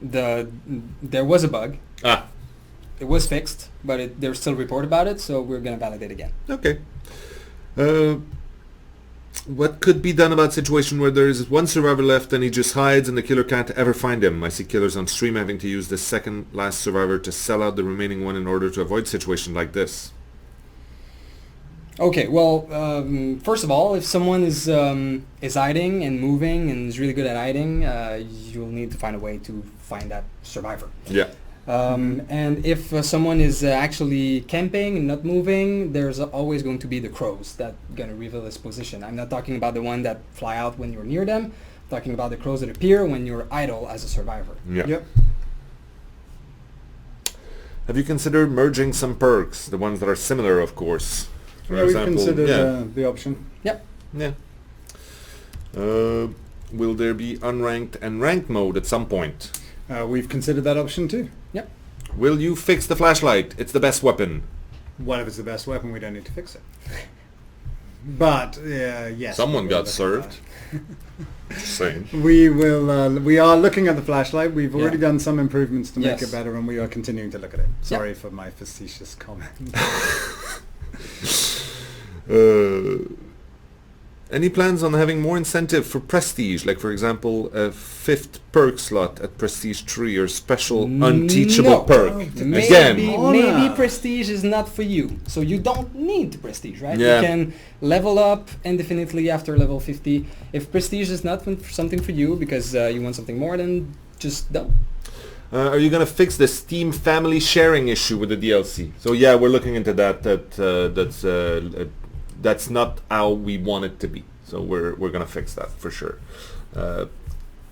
mean? There was a bug. Ah. It was fixed, but there's still a report about it, so we're going to validate again. Okay. What could be done about situation where there is one survivor left and he just hides and the killer can't ever find him? I see killers on stream having to use the second last survivor to sell out the remaining one in order to avoid situation like this. Okay, well, first of all, if someone is hiding and moving and is really good at hiding, you'll need to find a way to find that survivor. Yeah. And if someone is actually camping and not moving, there's always going to be the crows that are going to reveal his position. I'm not talking about the one that fly out when you're near them. I'm talking about the crows that appear when you're idle as a survivor. Yeah. Yep. Have you considered merging some perks, the ones that are similar, of course? For We've example, considered the option. Yep. Yeah. Will there be unranked and ranked mode at some point? We've considered that option too. Yep. Will you fix the flashlight? It's the best weapon. Well, if it's the best weapon, we don't need to fix it. But yes. Someone got served. Just saying. We will. We are looking at the flashlight. We've already Yeah. done some improvements to make Yes. it better, and we are continuing to look at it. Sorry for my facetious comment. Any plans on having more incentive for prestige, like for example a 5th perk slot at prestige 3 or special unteachable No. perk? Maybe, Again, maybe prestige is not for you, so you don't need prestige, right? Yeah. You can level up indefinitely after level 50. If prestige is not something for you because you want something more, then just don't. are you going to fix the Steam family sharing issue with the DLC? So yeah, we're looking into that. That's not how we want it to be. So we're going to fix that for sure.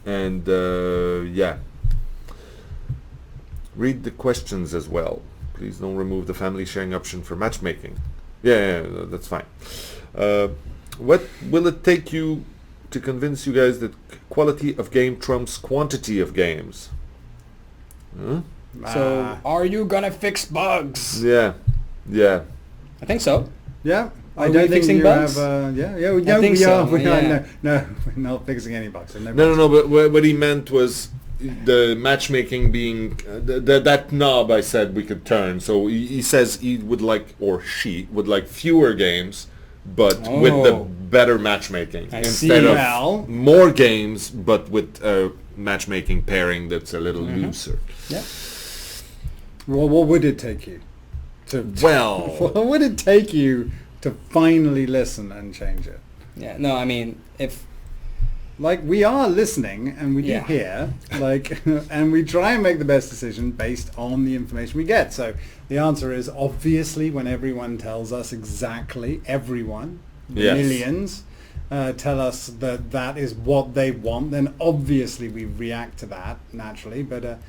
Yeah. Read the questions as well. Please don't remove the family sharing option for matchmaking. Yeah, that's fine. What will it take you to convince you guys that quality of game trumps quantity of games? Huh? So are you gonna fix bugs? Yeah. I think so. Yeah. I Are don't we think fixing you bugs? have. Yeah. We think so, are. We are. yeah. No, we're not fixing any bugs. So No. But what he meant was the matchmaking being that knob. I said we could turn. So he says he would like, or she would like, fewer games, but with the better matchmaking I instead see. of Well- more games, but with a matchmaking pairing that's a little looser. Yeah. Well, what would it take you to? Well, What would it take you to finally listen and change it? Yeah. No, I mean, if Like, we are listening and we do Yeah. hear, like, and we try and make the best decision based on the information we get. So the answer is obviously when everyone tells us exactly, everyone, Yes. millions, tell us that that is what they want, then obviously we react to that naturally. But,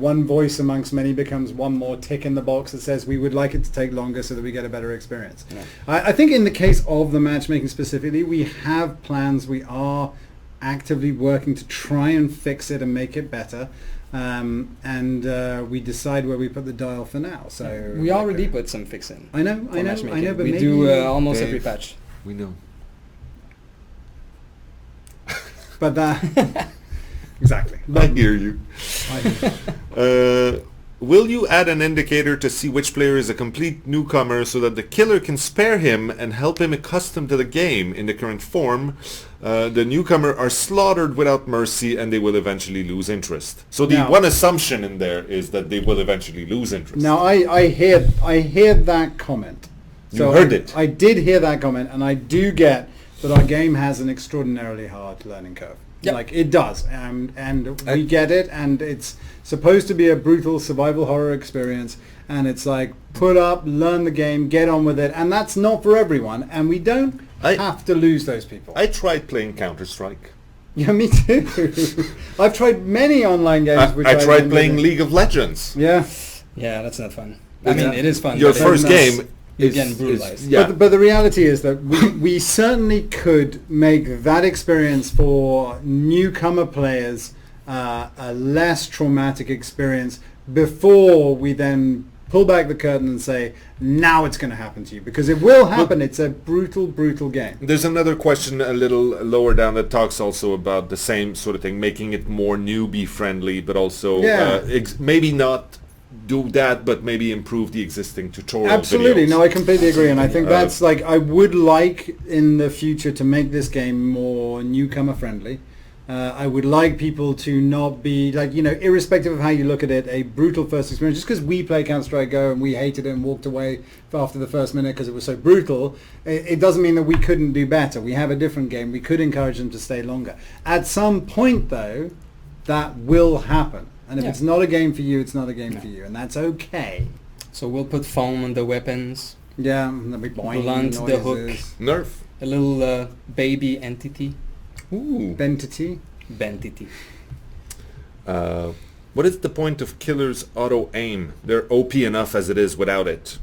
one voice amongst many becomes one more tick in the box that says we would like it to take longer so that we get a better experience. Yeah. I think in the case of the matchmaking specifically, we have plans. We are actively working to try and fix it and make it better. And we decide where we put the dial for now. So we already put some fix in. I know, for matchmaking. but we maybe do almost Dave. every patch. we know. But exactly. I hear you. I- Will you add an indicator to see which player is a complete newcomer so that the killer can spare him and help him accustom to the game? In the current form, the newcomer are slaughtered without mercy and they will eventually lose interest. So the Now- one assumption in there is that they will eventually lose interest. Now I hear that comment. You heard it. I did hear that comment, and I do get that our game has an extraordinarily hard learning curve. Yep. Like it does, and we get it, and it's supposed to be a brutal survival horror experience, and it's like put up, learn the game, get on with it, and that's not for everyone, and we don't have to lose those people. I tried playing Counter-Strike. Yeah, me too. I've tried many online games. I tried playing League of Legends. Yeah. Yeah, that's not fun. I mean, it is fun. Your but first that's- game you're is getting brutalized. yeah. But the reality is that we certainly could make that experience for newcomer players a less traumatic experience before we then pull back the curtain and say, now it's going to happen to you. Because it will happen. It's a brutal, brutal game. There's another question a little lower down that talks also about the same sort of thing, making it more newbie friendly, but also Yeah. maybe not do that, but maybe improve the existing tutorial Absolutely. videos. No, I completely agree. And I think that's like, I would like in the future to make this game more newcomer friendly. I would like people to not be like, irrespective of how you look at it, a brutal first experience. Just because we play Counter-Strike Go and we hated it and walked away after the first minute because it was so brutal, it doesn't mean that we couldn't do better. We have a different game. We could encourage them to stay longer. At some point, though, that will happen. And if it's not a game for you, it's not a game for you. And that's okay. So we'll put foam on the weapons, Yeah, and there'll be boing blunt the hook, noises. Nerf. a little baby entity, Ooh. Bentity. bentity. What is the point of killer's auto aim? They're OP enough as it is without it.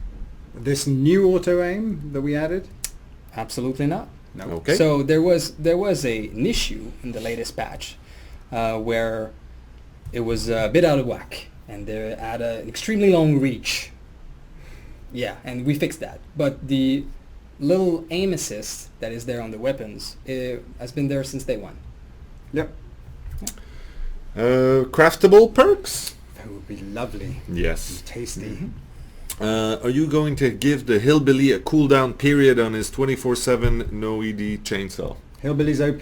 This new auto aim that we added. Absolutely not. No. Okay. So there was an issue in the latest patch where it was a bit out of whack, and they had an extremely long reach. Yeah, and we fixed that. But the little aim assist that is there on the weapons has been there since day one. Yep. Craftable perks? That would be lovely. Yes. Tasty. Are you going to give the hillbilly a cooldown period on his 24/7 no ED chainsaw? Hillbilly's OP?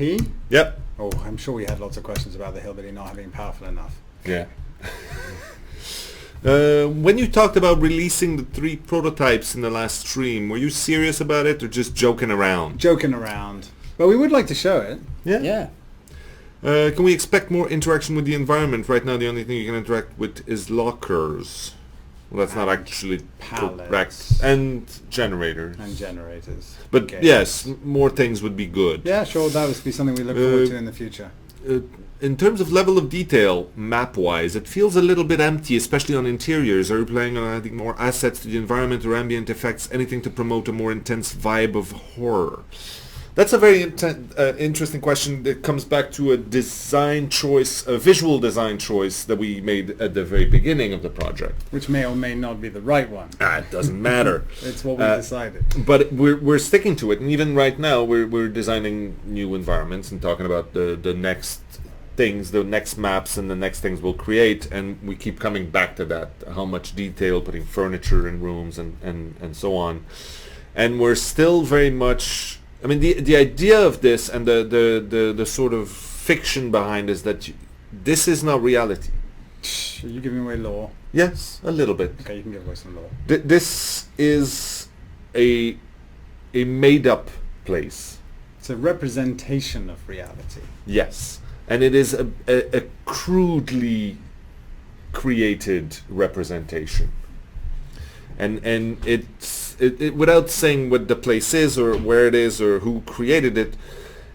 Yep. Oh, I'm sure we had lots of questions about the hillbilly not having powerful enough. Yeah. When you talked about releasing the 3 prototypes in the last stream, were you serious about it or just joking around? Joking around. But we would like to show it. Yeah. Can we expect more interaction with the environment? Right now the only thing you can interact with is lockers. Well, that's not actually pallets. correct. And generators. And generators. But Okay. yes, more things would be good. Yeah, sure. That would be something we look forward to in the future. In terms of level of detail, map-wise, it feels a little bit empty, especially on interiors. Are you planning on adding more assets to the environment or ambient effects, anything to promote a more intense vibe of horror? That's a very interesting question that comes back to a design choice, a visual design choice that we made at the very beginning of the project. Which may or may not be the right one. It doesn't matter. It's what we decided. But we're sticking to it, and even right now we're designing new environments and talking about the next things, the next maps and the next things we'll create, and we keep coming back to that, how much detail, putting furniture in rooms and so on. And we're still very much, I mean, the idea of this and the sort of fiction behind is that this is not reality. Are you giving away lore? Yes, a little bit. Okay, you can give away some lore. This is a made-up place. It's a representation of reality. Yes. And it is a crudely created representation. And it's without saying what the place is or where it is or who created it,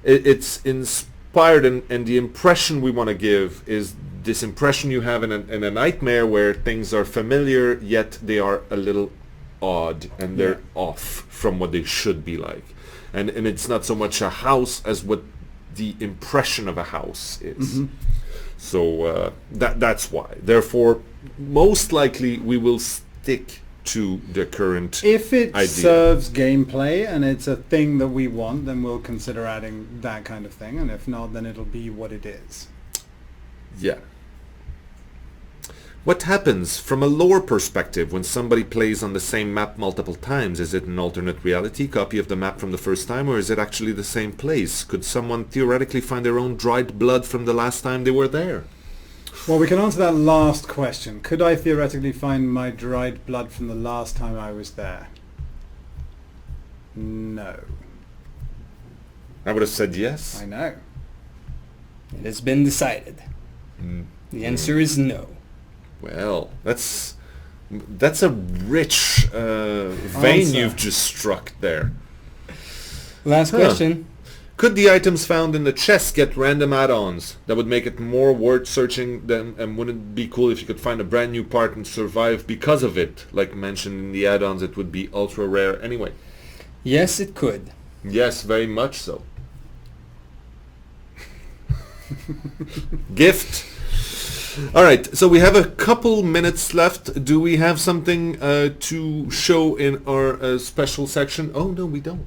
it's inspired, and the impression we want to give is this impression you have in a nightmare where things are familiar yet they are a little odd and they're off from what they should be like. And it's not so much a house as what the impression of a house is. Mm-hmm. So that's why. Therefore, most likely we will stick to the current If it idea. serves gameplay and it's a thing that we want, then we'll consider adding that kind of thing. And if not, then it'll be what it is. Yeah. What happens from a lore perspective when somebody plays on the same map multiple times? Is it an alternate reality, copy of the map from the first time, or is it actually the same place? Could someone theoretically find their own dried blood from the last time they were there? Well, we can answer that last question. Could I theoretically find my dried blood from the last time I was there? No. I would have said yes. I know. It has been decided. The answer is no. Well, that's a rich vein Answer. you've just struck there. Last question. Could the items found in the chest get random add-ons? That would make it more worth searching than, and wouldn't it be cool if you could find a brand new part and survive because of it? Like mentioned in the add-ons, it would be ultra rare anyway. Yes, it could. Yes, very much so. Gift. All right, so we have a couple minutes left. Do we have something to show in our special section? Oh, no, we don't.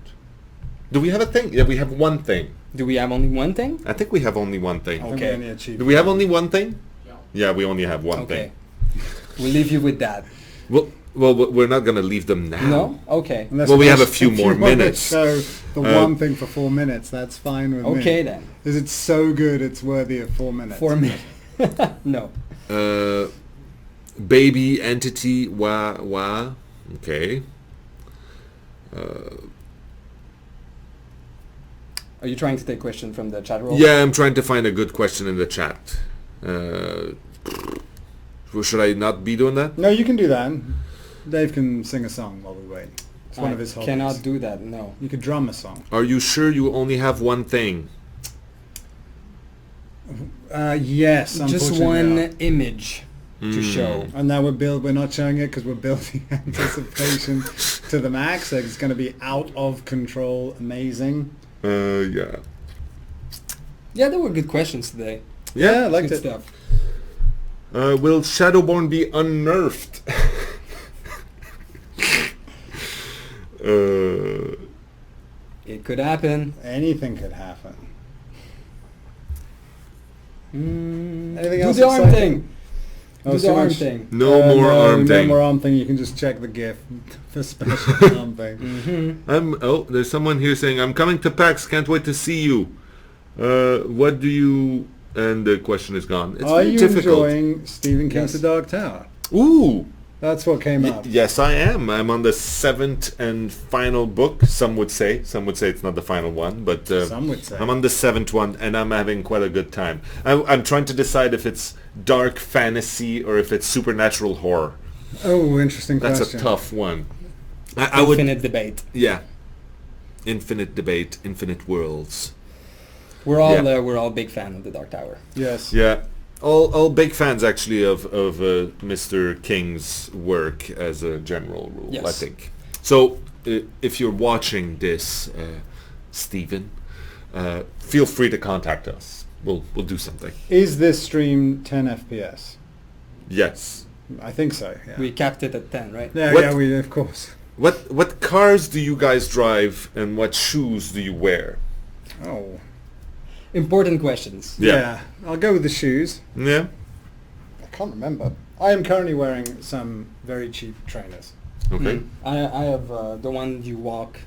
Do we have a thing? Yeah, we have one thing. Do we have only one thing? I think we have only one thing. I think Okay. we only achieved Do we have only one thing? Yeah, we only have one Okay. thing. We'll leave you with that. Well, we're not going to leave them now. No? Okay. Unless Well, we have a just- few if more you want to minutes. show the Uh, one thing for 4 minutes, that's fine with me. Okay then. Is it so good it's worthy of 4 minutes? 4 minutes. No. Baby entity wa. Okay. Are you trying to take question from the chat room? Yeah, I'm trying to find a good question in the chat. Should I not be doing that? No, you can do that. Dave can sing a song while we wait. It's one I of his hobbies. cannot do that, no. You could drum a song. Are you sure you only have one thing? Yes, Just unfortunately. one image to show. And now we're not showing it because we're building anticipation to the max. So it's going to be out of control, amazing. Yeah. Yeah, there were good questions today. Yeah, I liked Good it. stuff. Will Shadowborn be unnerfed? It could happen. Anything could happen. Mm, Anything do else the arm exciting? thing. Oh, Do it's the too arm much. thing. No more arm No thing. more arm thing. You can just check the GIF for special arm thing. Mm-hmm. There's someone here saying, I'm coming to PAX, can't wait to see you. What do you... And the question is gone. It's Are very you difficult. enjoying Stephen King's Yes. The Dark Tower? Ooh! That's what came up. Yes, I am. I'm on the 7th and final book, some would say. Some would say it's not the final one, but... Some would say. I'm on the 7th one, and I'm having quite a good time. I'm trying to decide if it's dark fantasy or if it's supernatural horror. Oh, interesting That's question. a tough one. I would... Infinite debate. Yeah. Infinite debate, infinite worlds. We're all Yeah. we're all big fan of the Dark Tower. Yes. Yeah. All big fans actually of Mr. King's work as a general rule, Yes. I think. So if you're watching this, Steven, feel free to contact us. We'll do something. Is this stream 10 FPS? Yes. I think so. Yeah. We capped it at 10, right? Yeah, What- yeah, we of course. What cars do you guys drive, and what shoes do you wear? Oh. Important questions. Yeah. I'll go with the shoes. Yeah. I can't remember. I am currently wearing some very cheap trainers. Okay. I have the one you walk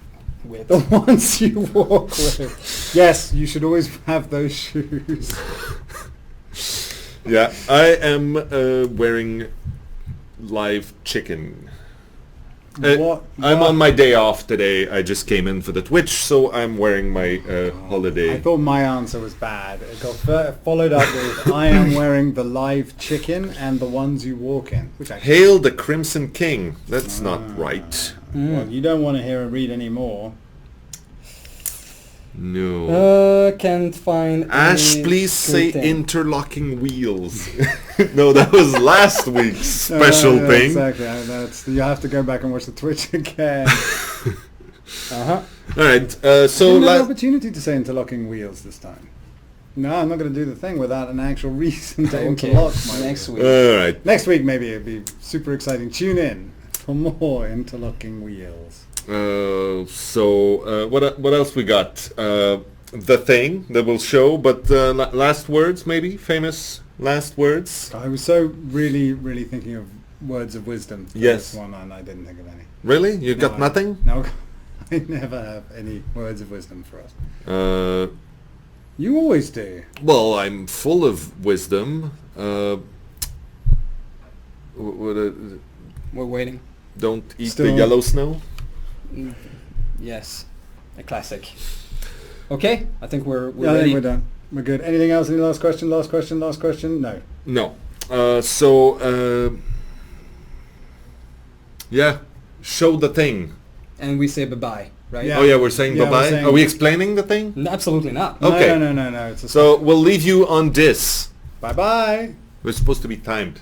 with. The ones you walk with. Yes, you should always have those shoes. Yeah, I am wearing live chicken. What? I'm on my day off today. I just came in for the Twitch, so I'm wearing my holiday. I thought my answer was bad. It got followed up with, I am wearing the live chicken and the ones you walk in. Which actually, Hail the Crimson King. That's not right. well, you don't want to hear or read any more. No. Can't find Ash, any please say Côté. interlocking wheels. No, that was last week's special Yeah, thing. Exactly. That's, you have to go back and watch the Twitch again. Uh-huh. All right. So So an opportunity to say interlocking wheels this time. No, I'm not going to do the thing without an actual reason to Okay. interlock my Next wheels. week. all right. Next week maybe it'll be super exciting. Tune in for more interlocking wheels. So what else we got? The thing that will show, but last words maybe, famous last words. I was so really thinking of words of wisdom for Yes. this one, and I didn't think of any. Really, you got No, nothing? No, I never have any words of wisdom for us. You always do. Well, I'm full of wisdom. We're waiting. Don't eat Still- the yellow snow. Yes, a classic. Okay, I think we're Yeah, I ready. think we're done. We're good. Anything else? Any last question? Last question? Last question? No. No. Yeah, show the thing. And we say bye-bye, right? Yeah. Oh yeah, we're saying Yeah, we're bye-bye. saying- Are we explaining the thing? No, absolutely not. Okay. No. It's a So we'll leave you on this. bye bye. We're supposed to be timed.